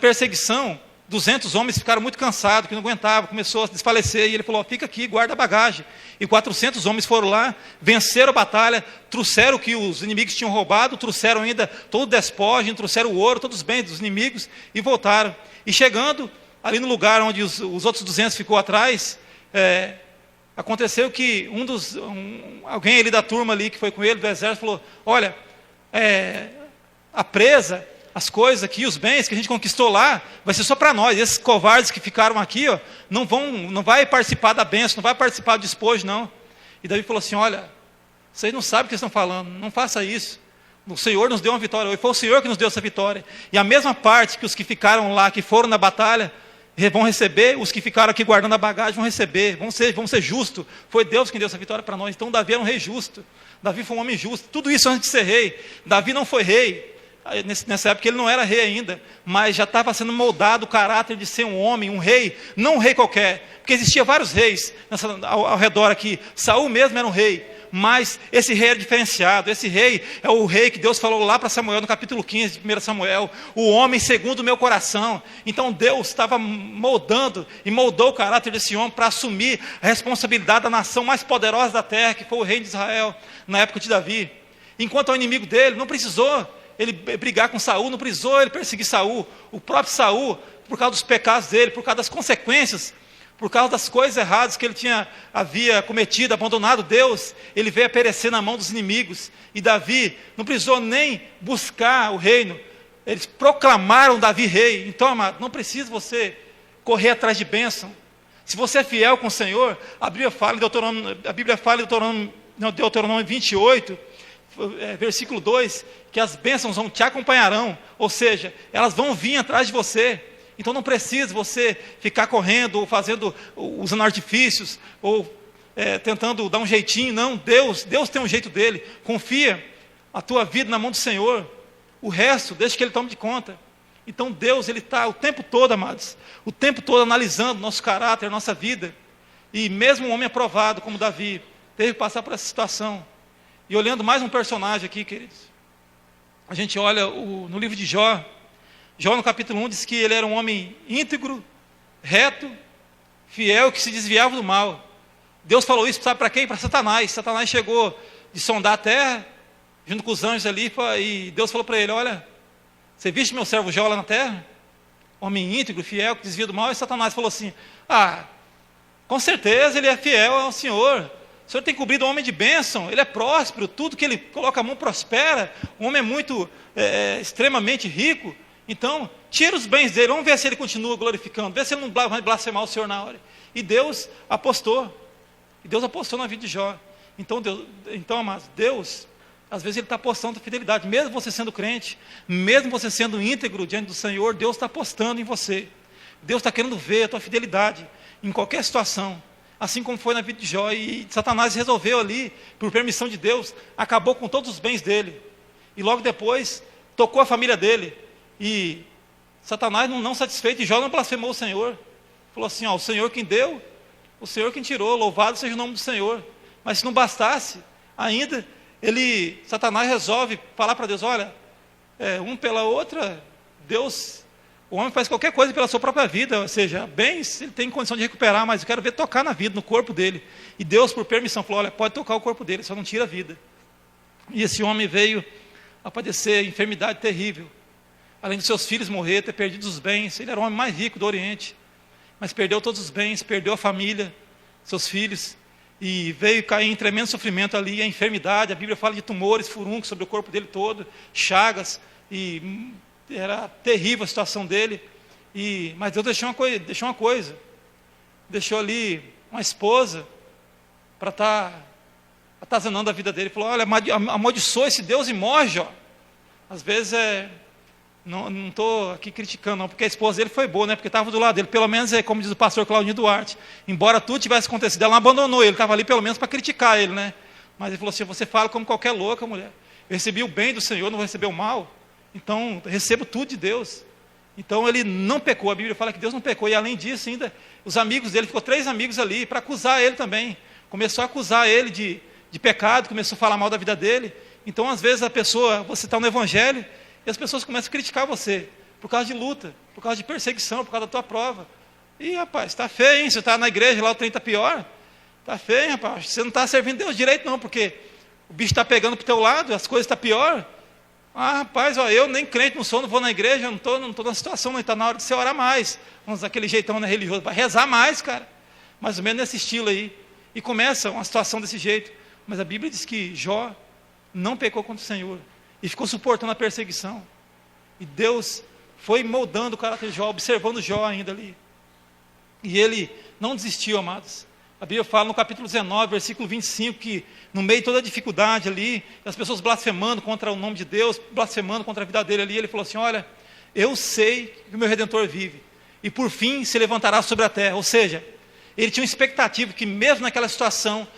perseguição, 200 homens ficaram muito cansados, que não aguentavam, começou a desfalecer, e ele falou, fica aqui, guarda a bagagem. E 400 homens foram lá, venceram a batalha, trouxeram o que os inimigos tinham roubado, trouxeram ainda todo o despojo, trouxeram o ouro, todos os bens dos inimigos, e voltaram. E chegando ali no lugar onde os outros 200 ficou atrás, aconteceu que alguém ali da turma ali, que foi com ele, do exército, falou, olha, a presa, as coisas aqui, os bens que a gente conquistou lá, vai ser só para nós. Esses covardes que ficaram aqui, ó, não vai participar da bênção, não vai participar do despojo, não. E Davi falou assim, olha, vocês não sabem o que estão falando, não faça isso. O Senhor nos deu uma vitória hoje, foi o Senhor que nos deu essa vitória. E a mesma parte que os que ficaram lá, que foram na batalha, vão receber, os que ficaram aqui guardando a bagagem vão receber, vão ser justos. Foi Deus quem deu essa vitória para nós. Então Davi era um rei justo, Davi foi um homem justo, tudo isso antes de ser rei. Davi não foi rei, nessa época ele não era rei ainda, mas já estava sendo moldado o caráter de ser um homem, um rei, não um rei qualquer, porque existia vários reis ao redor aqui. Saul mesmo era um rei, mas esse rei era diferenciado. Esse rei é o rei que Deus falou lá para Samuel no capítulo 15 de 1 Samuel, o homem segundo o meu coração. Então Deus estava moldando e moldou o caráter desse homem para assumir a responsabilidade da nação mais poderosa da terra, que foi o rei de Israel na época de Davi. Enquanto ao inimigo dele, não precisou ele brigar com Saul, não precisou ele perseguir Saul. O próprio Saul, por causa dos pecados dele, por causa das consequências, por causa das coisas erradas que ele havia cometido, abandonado Deus, ele veio a perecer na mão dos inimigos. E Davi não precisou nem buscar o reino, eles proclamaram Davi rei. Então, amado, não precisa você correr atrás de bênção. Se você é fiel com o Senhor, a Bíblia fala em Deuteronômio 28, versículo 2, que as bênçãos vão te acompanharão, ou seja, elas vão vir atrás de você. Então não precisa você ficar correndo, ou usando artifícios, ou tentando dar um jeitinho. Não, Deus tem um jeito dele. Confia a tua vida na mão do Senhor. O resto, deixa que Ele tome de conta. Então Deus, Ele está o tempo todo, amados, o tempo todo analisando nosso caráter, nossa vida. E mesmo um homem aprovado como Davi, teve que passar por essa situação. E olhando mais um personagem aqui, queridos, a gente olha no livro de Jó. Jó no capítulo 1 diz que ele era um homem íntegro, reto, fiel, que se desviava do mal. Deus falou isso, sabe para quem? Para Satanás. Satanás chegou de sondar a terra, junto com os anjos ali, e Deus falou para ele: olha, você viste meu servo Jó lá na terra? Homem íntegro, fiel, que desvia do mal. E Satanás falou assim: com certeza ele é fiel ao Senhor. O Senhor tem cobrido um homem de bênção, ele é próspero, tudo que ele coloca a mão prospera. O homem é muito, extremamente rico. Então, tira os bens dele, vamos ver se ele continua glorificando, vê se ele não vai blasfemar o Senhor na hora. E Deus apostou na vida de Jó. Então, amados, Deus, às vezes Ele está apostando fidelidade, mesmo você sendo crente, mesmo você sendo íntegro diante do Senhor, Deus está apostando em você. Deus está querendo ver a tua fidelidade em qualquer situação, assim como foi na vida de Jó. E Satanás resolveu ali, por permissão de Deus, acabou com todos os bens dele, e logo depois, tocou a família dele. E Satanás, não satisfeito, e Jó não blasfemou o Senhor, falou assim: o Senhor quem deu, o Senhor quem tirou, louvado seja o nome do Senhor. Mas se não bastasse, ainda, Satanás resolve falar para Deus: olha, um pela outra, o homem faz qualquer coisa pela sua própria vida, ou seja, bens, ele tem condição de recuperar, mas eu quero ver tocar na vida, no corpo dele. E Deus, por permissão, falou: olha, pode tocar o corpo dele, só não tira a vida. E esse homem veio a padecer enfermidade terrível, além de seus filhos morrer, ter perdido os bens. Ele era o homem mais rico do Oriente, mas perdeu todos os bens, perdeu a família, seus filhos, e veio cair em tremendo sofrimento ali, a enfermidade. A Bíblia fala de tumores, furuncos sobre o corpo dele todo, chagas, e era terrível a situação dele. Mas Deus deixou uma coisa, deixou ali uma esposa para estar atazanando a vida dele. Falou: olha, amaldiçoa esse Deus e morre, Jó. Às vezes não estou aqui criticando, não, porque a esposa dele foi boa, né? Porque estava do lado dele. Pelo menos, como diz o pastor Claudinho Duarte, embora tudo tivesse acontecido, ela não abandonou ele, estava ali pelo menos para criticar ele, né? Mas ele falou assim: você fala como qualquer louca, mulher. Eu recebi o bem do Senhor, não vou receber o mal. Então, recebo tudo de Deus. Então, ele não pecou. A Bíblia fala que Deus não pecou. E além disso, ainda, os amigos dele, ficou 3 amigos ali para acusar ele também. Começou a acusar ele de pecado, começou a falar mal da vida dele. Então, às vezes, você está no Evangelho, e as pessoas começam a criticar você, por causa de luta, por causa de perseguição, por causa da tua prova. E, rapaz, está feio, hein? Você está na igreja, lá o trem está pior. Está feio, rapaz. Você não está servindo Deus direito, não, porque o bicho está pegando para o teu lado, as coisas estão pior. Rapaz, eu nem crente não sou, não vou na igreja, não estou na situação, não está na hora de você orar mais. Vamos daquele jeitão, né, religioso, vai rezar mais, cara. Mais ou menos nesse estilo aí. E começa uma situação desse jeito. Mas a Bíblia diz que Jó não pecou contra o Senhor e ficou suportando a perseguição. E Deus foi moldando o caráter de Jó, observando Jó ainda ali. E ele não desistiu, amados. A Bíblia fala no capítulo 19, versículo 25, que no meio de toda a dificuldade ali, as pessoas blasfemando contra o nome de Deus, blasfemando contra a vida dele ali, ele falou assim: olha, eu sei que o meu Redentor vive. e por fim se levantará sobre a terra. Ou seja, ele tinha uma expectativa que mesmo naquela situação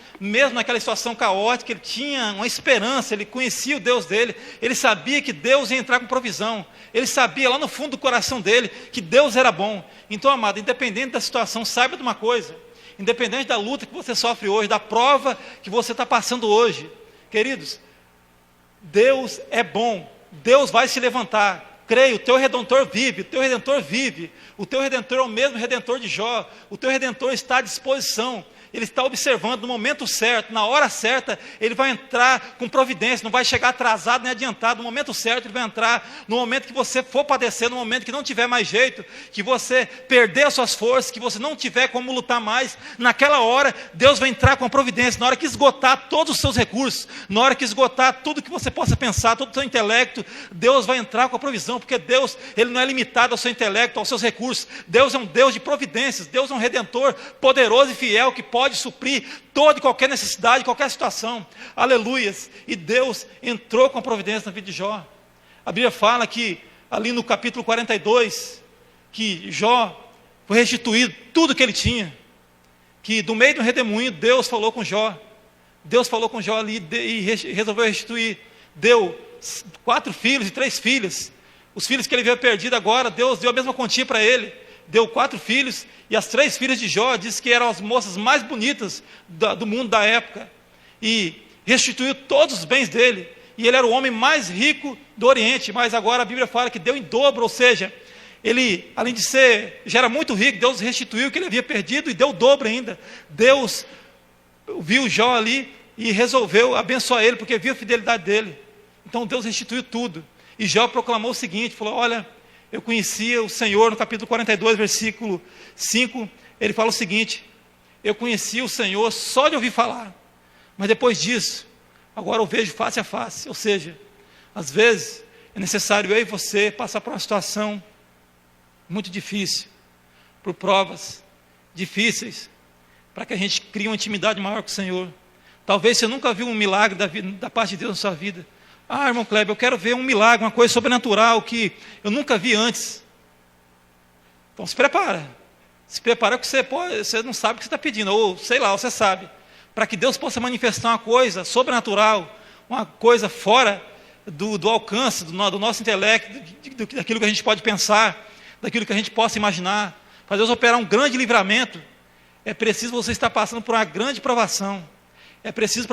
caótica, ele tinha uma esperança, ele conhecia o Deus dele, ele sabia que Deus ia entrar com provisão, ele sabia lá no fundo do coração dele que Deus era bom. Então, amado, independente da situação, saiba de uma coisa, independente da luta que você sofre hoje, da prova que você está passando hoje, queridos, Deus é bom, Deus vai se levantar. Creia, o teu Redentor vive, o teu Redentor vive, o teu Redentor é o mesmo Redentor de Jó, o teu Redentor está à disposição, ele está observando no momento certo, na hora certa, ele vai entrar com providência, não vai chegar atrasado nem adiantado, no momento certo ele vai entrar, no momento que você for padecer, no momento que não tiver mais jeito, que você perder as suas forças, que você não tiver como lutar mais, naquela hora, Deus vai entrar com a providência, na hora que esgotar todos os seus recursos, na hora que esgotar tudo que você possa pensar, todo o seu intelecto, Deus vai entrar com a provisão, porque Deus, ele não é limitado ao seu intelecto, aos seus recursos, Deus é um Deus de providências, Deus é um Redentor poderoso e fiel, que pode suprir toda e qualquer necessidade, qualquer situação, aleluias, e Deus entrou com a providência na vida de Jó. A Bíblia fala que, ali no capítulo 42, que Jó foi restituído tudo que ele tinha, que do meio do redemoinho, Deus falou com Jó ali e resolveu restituir, deu 4 filhos e 3 filhas, os filhos que ele havia perdido agora, Deus deu a mesma quantia para ele, deu 4 filhos, e as 3 filhas de Jó, diz que eram as moças mais bonitas do mundo da época, e restituiu todos os bens dele, e ele era o homem mais rico do Oriente, mas agora a Bíblia fala que deu em dobro, ou seja, ele, além de já era muito rico, Deus restituiu o que ele havia perdido, e deu o dobro ainda. Deus viu Jó ali, e resolveu abençoar ele, porque viu a fidelidade dele, então Deus restituiu tudo, e Jó proclamou o seguinte, falou, olha, eu conhecia o Senhor, no capítulo 42, versículo 5, ele fala o seguinte, eu conhecia o Senhor só de ouvir falar, mas depois disso, agora eu vejo face a face, ou seja, às vezes é necessário eu e você passar por uma situação muito difícil, por provas difíceis, para que a gente crie uma intimidade maior com o Senhor. Talvez você nunca viu um milagre da parte de Deus na sua vida. Ah, irmão Kleber, eu quero ver um milagre, uma coisa sobrenatural que eu nunca vi antes. Então se prepara que você não sabe o que você está pedindo, ou sei lá, você sabe, para que Deus possa manifestar uma coisa sobrenatural, uma coisa fora do alcance, do nosso intelecto, daquilo que a gente pode pensar, daquilo que a gente possa imaginar, para Deus operar um grande livramento, é preciso você estar passando por uma grande provação, é preciso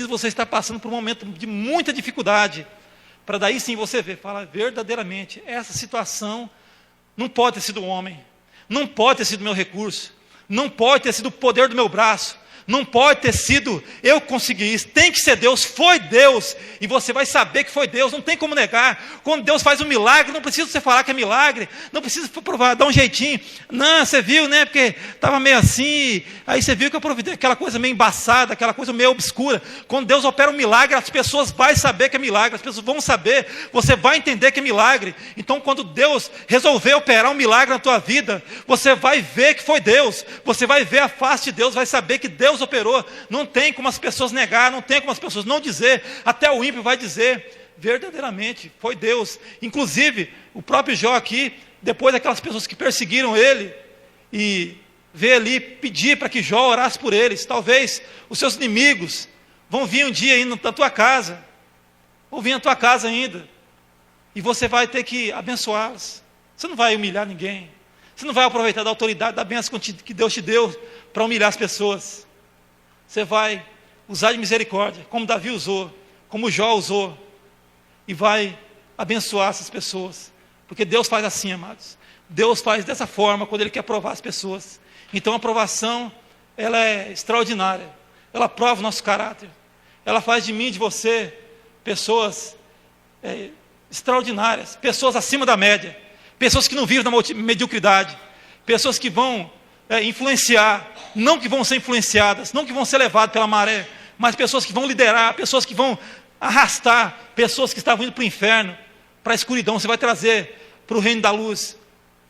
você estar passando por um momento de muita dificuldade, para daí sim você ver, falar verdadeiramente, essa situação não pode ter sido o homem, não pode ter sido o meu recurso, não pode ter sido o poder do meu braço, não pode ter sido eu que consegui isso, tem que ser Deus, foi Deus, e você vai saber que foi Deus, não tem como negar. Quando Deus faz um milagre, não precisa você falar que é milagre, não precisa provar, dar um jeitinho, não, você viu, né, porque estava meio assim, aí você viu que eu providei aquela coisa meio embaçada, aquela coisa meio obscura. Quando Deus opera um milagre, as pessoas vão saber que é milagre, as pessoas vão saber, você vai entender que é milagre. Então quando Deus resolver operar um milagre na tua vida, você vai ver que foi Deus, você vai ver a face de Deus, vai saber que Deus operou, não tem como as pessoas negar, não tem como as pessoas não dizer, até o ímpio vai dizer, verdadeiramente, foi Deus. Inclusive, o próprio Jó aqui, depois daquelas pessoas que perseguiram ele, e veio ali pedir para que Jó orasse por eles, talvez os seus inimigos vão vir um dia aí na tua casa, ou vir na tua casa ainda, e você vai ter que abençoá-los, você não vai humilhar ninguém, você não vai aproveitar da autoridade, da bênção que Deus te deu, para humilhar as pessoas, você vai usar de misericórdia, como Davi usou, como Jó usou, e vai abençoar essas pessoas, porque Deus faz assim, amados, Deus faz dessa forma, quando Ele quer provar as pessoas. Então a aprovação, ela é extraordinária, ela prova o nosso caráter, ela faz de mim e de você, pessoas extraordinárias, pessoas acima da média, pessoas que não vivem na mediocridade, pessoas que vão influenciar, não que vão ser influenciadas, não que vão ser levadas pela maré, mas pessoas que vão liderar, pessoas que vão arrastar, pessoas que estavam indo para o inferno, para a escuridão, você vai trazer para o reino da luz.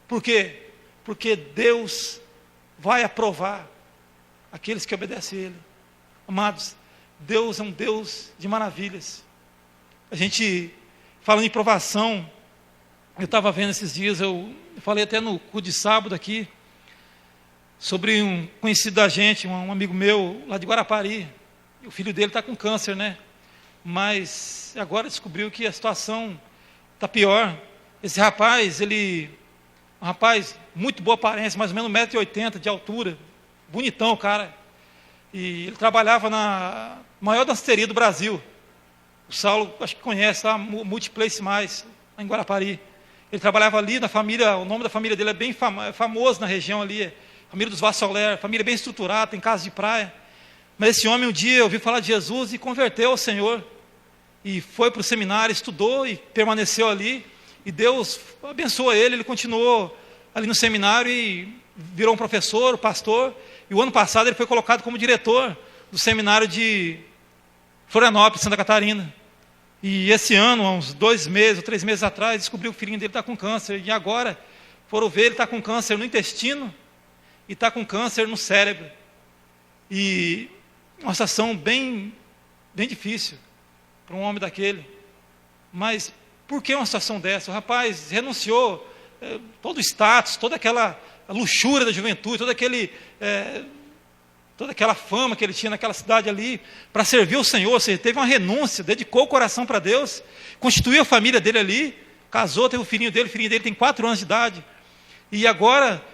Por quê? Porque Deus vai aprovar aqueles que obedecem a Ele. Amados, Deus é um Deus de maravilhas. A gente, falando em provação, Eu estava vendo esses dias, eu falei até no culto de sábado aqui, sobre um conhecido da gente, um amigo meu lá de Guarapari. O filho dele está com câncer, né? Mas agora descobriu que a situação está pior. Esse rapaz, um rapaz muito boa aparência, mais ou menos 1,80 m de altura, bonitão o cara. E ele trabalhava na maior danceteria do Brasil. O Saulo, acho que conhece, lá, Multiplace Mais, lá em Guarapari. Ele trabalhava ali na família, o nome da família dele é bem famoso na região ali, família dos Vassoler, família bem estruturada, tem casa de praia. Mas esse homem um dia ouviu falar de Jesus e converteu ao Senhor. E foi para o seminário, estudou e permaneceu ali. E Deus abençoou ele, ele continuou ali no seminário e virou um professor, pastor. E o ano passado ele foi colocado como diretor do seminário de Florianópolis, Santa Catarina. E esse ano, há uns 2 meses ou 3 meses atrás, descobriu que o filhinho dele está com câncer. E agora, foram ver, ele está com câncer no intestino e está com câncer no cérebro. E uma situação bem difícil para um homem daquele. Mas por que uma situação dessa? O rapaz renunciou todo o status, toda aquela luxúria da juventude, toda aquela fama que ele tinha naquela cidade ali, para servir o Senhor. Ou seja, teve uma renúncia, dedicou o coração para Deus, constituiu a família dele ali, casou, teve o filhinho dele tem 4 anos de idade, e agora,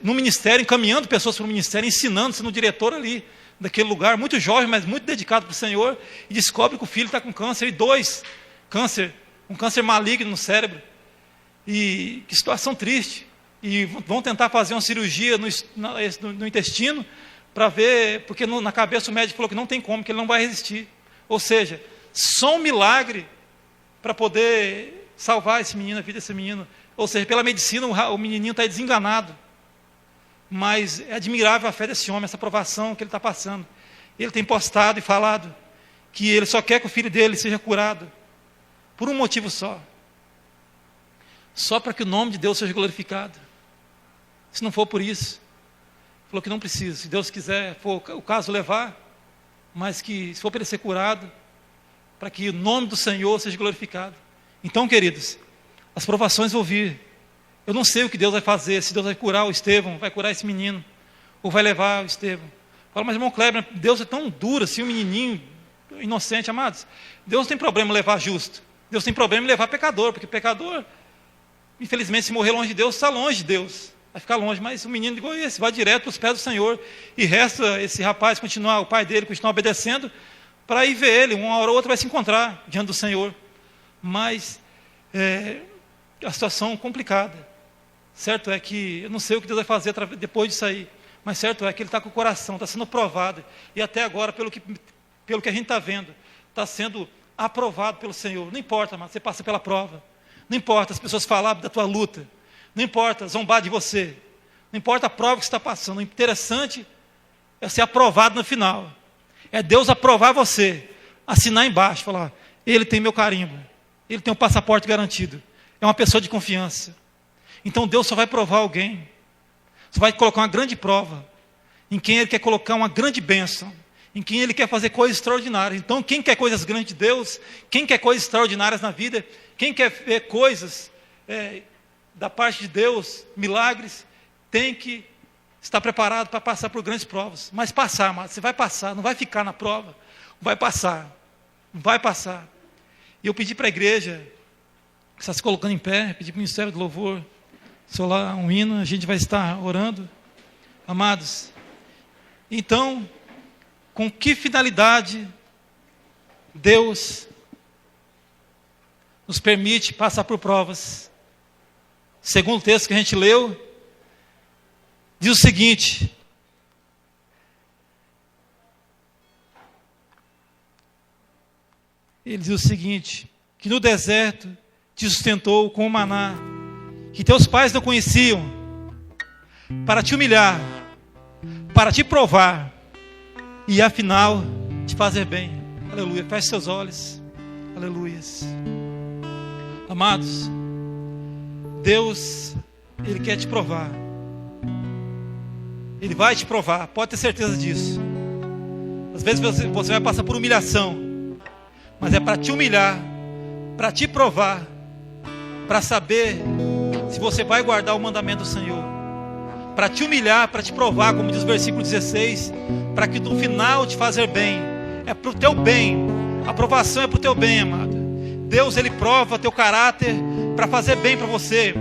no ministério, encaminhando pessoas para o ministério, ensinando, sendo diretor ali, daquele lugar, muito jovem, mas muito dedicado para o Senhor, e descobre que o filho está com câncer, e 2 câncer, um câncer maligno no cérebro, e que situação triste. E vão tentar fazer uma cirurgia no intestino, para ver, porque na cabeça o médico falou que não tem como, que ele não vai resistir. Ou seja, só um milagre para poder salvar esse menino, a vida desse menino. Ou seja, pela medicina o menininho está desenganado. Mas é admirável a fé desse homem, essa provação que ele está passando. Ele tem postado e falado que ele só quer que o filho dele seja curado, por um motivo só para que o nome de Deus seja glorificado. Se não for por isso, falou que não precisa, se Deus quiser, for o caso levar, mas que se for para ele ser curado, para que o nome do Senhor seja glorificado. Então, queridos, as provações vão vir. Eu não sei o que Deus vai fazer, se Deus vai curar o Estevão, vai curar esse menino, ou vai levar o Estevão. Fala, mas irmão Kleber, Deus é tão duro assim, um menininho inocente, amados. Deus não tem problema em levar justo, Deus tem problema em levar pecador, porque pecador, infelizmente, se morrer longe de Deus, está longe de Deus, vai ficar longe. Mas o menino igual esse, vai direto para os pés do Senhor, e resta esse rapaz continuar, o pai dele continuar obedecendo, para ir ver ele, uma hora ou outra vai se encontrar diante do Senhor. Mas a situação complicada. Certo é que, eu não sei o que Deus vai fazer depois disso aí, mas certo é que ele está com o coração, está sendo provado, e até agora, pelo que a gente está vendo, está sendo aprovado pelo Senhor. Não importa, mas você passa pela prova, não importa as pessoas falarem da tua luta, não importa zombar de você, não importa a prova que você está passando, o interessante é ser aprovado no final, é Deus aprovar você, assinar embaixo, falar, ele tem meu carimbo, ele tem um passaporte garantido, é uma pessoa de confiança. Então Deus só vai provar alguém, só vai colocar uma grande prova, em quem Ele quer colocar uma grande bênção, em quem Ele quer fazer coisas extraordinárias. Então quem quer coisas grandes de Deus, quem quer coisas extraordinárias na vida, quem quer ver coisas da parte de Deus, milagres, tem que estar preparado para passar por grandes provas. Mas passar, mas você vai passar, não vai ficar na prova, vai passar. E eu pedi para a igreja, que está se colocando em pé, pedi para o Ministério do Louvor, solar um hino, a gente vai estar orando. Amados, então, com que finalidade Deus nos permite passar por provas? Segundo o texto que a gente leu, diz o seguinte: ele diz o seguinte, que no deserto te sustentou com o maná, que teus pais não conheciam, para te humilhar, para te provar, e afinal te fazer bem. Aleluia, feche seus olhos. Aleluia. Amados, Deus, Ele quer te provar. Ele vai te provar, pode ter certeza disso. Às vezes você vai passar por humilhação, mas é para te humilhar, para te provar, para saber se você vai guardar o mandamento do Senhor, para te humilhar, para te provar, como diz o versículo 16, para que no final te fazer bem. É para o teu bem, a aprovação é para o teu bem, amado. Deus, Ele prova teu caráter para fazer bem para você,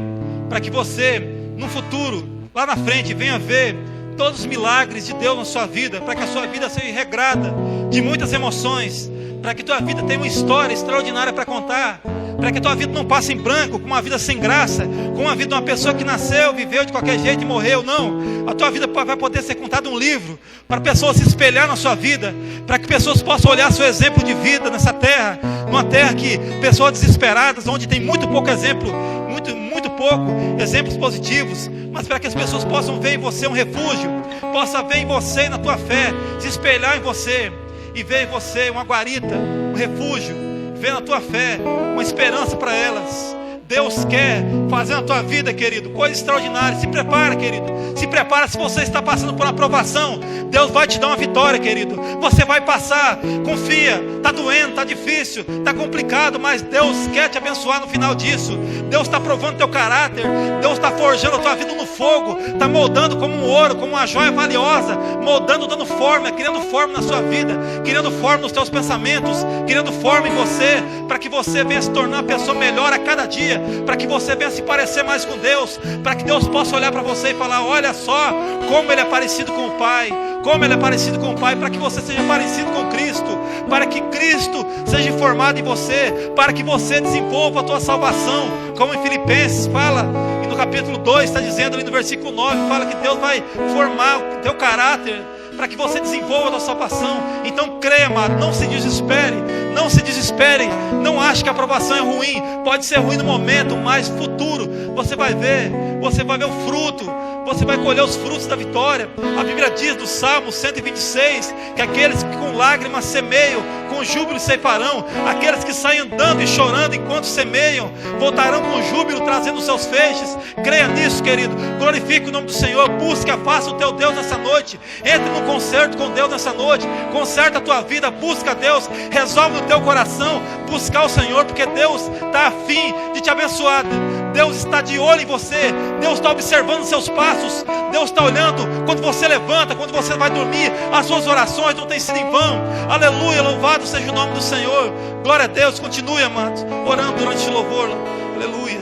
para que você, no futuro, lá na frente, venha ver todos os milagres de Deus na sua vida, para que a sua vida seja regrada de muitas emoções, para que a tua vida tenha uma história extraordinária para contar, para que a tua vida não passe em branco, com uma vida sem graça, com uma vida de uma pessoa que nasceu, viveu de qualquer jeito e morreu. Não, a tua vida vai poder ser contada um livro, para pessoas se espelhar na sua vida, para que pessoas possam olhar seu exemplo de vida nessa terra, numa terra que pessoas desesperadas, onde tem muito pouco exemplo, muito pouco exemplos positivos, mas para que as pessoas possam ver em você um refúgio, possam ver em você e na tua fé, se espelhar em você e ver em você uma guarita, um refúgio, ver na tua fé uma esperança para elas. Deus quer fazer na tua vida, querido, coisa extraordinária. Se prepara, querido. Se prepara. Se você está passando por uma aprovação, Deus vai te dar uma vitória, querido. Você vai passar. Confia. Está doendo, está difícil, está complicado, mas Deus quer te abençoar no final disso. Deus está provando teu caráter. Deus está forjando a tua vida no fogo. Está moldando como um ouro, como uma joia valiosa. Moldando, dando forma, criando forma na sua vida, criando forma nos teus pensamentos, criando forma em você, para que você venha se tornar uma pessoa melhor a cada dia, para que você venha se parecer mais com Deus, para que Deus possa olhar para você e falar: olha só como Ele é parecido com o Pai, como Ele é parecido com o Pai, para que você seja parecido com Cristo, para que Cristo seja formado em você, para que você desenvolva a tua salvação, como em Filipenses fala, e no capítulo 2 está dizendo ali no versículo 9, fala que Deus vai formar o teu caráter, para que você desenvolva a tua salvação. Então creia, amado, não se desespere, não se desespere, não ache que a aprovação é ruim, pode ser ruim no momento, mas futuro, você vai ver o fruto, você vai colher os frutos da vitória. A Bíblia diz do Salmo 126, que aqueles que com lágrimas semeiam, com júbilo ceifarão. Aqueles que saem andando e chorando enquanto semeiam, voltarão com júbilo, trazendo os seus feixes. Creia nisso, querido, glorifique o nome do Senhor, busque a face do teu Deus nessa noite, entre no concerto com Deus nessa noite, conserta a tua vida, busca Deus, resolve no teu coração, buscar o Senhor, porque Deus está a fim de te abençoar. Deus está de olho em você, Deus está observando os seus passos, Deus está olhando quando você levanta, quando você vai dormir, as suas orações não têm sido em vão. Aleluia, louvado seja o nome do Senhor. Glória a Deus, continue, amados, orando durante o louvor. Aleluia.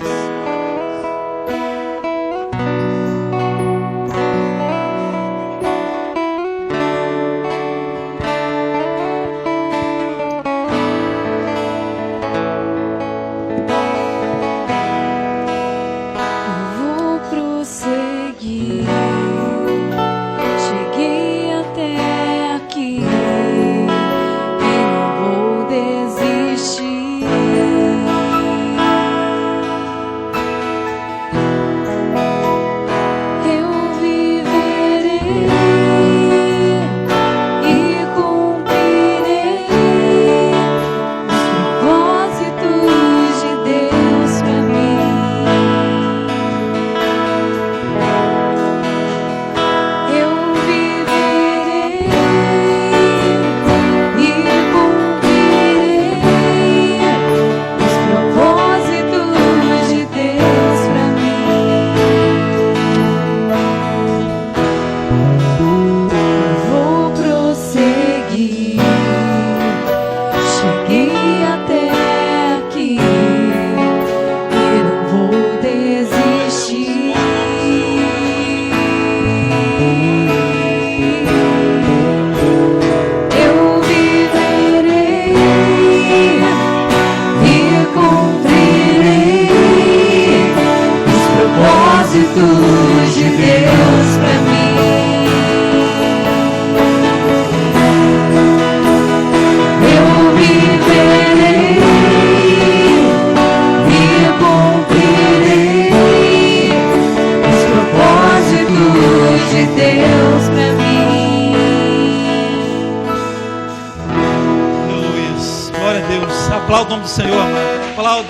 Aplauda o nome do Senhor, amado. Aplauda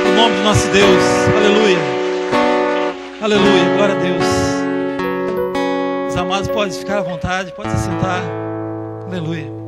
o nome do nosso Deus. Aleluia. Aleluia. Glória a Deus. Os amados podem ficar à vontade, podem se sentar. Aleluia.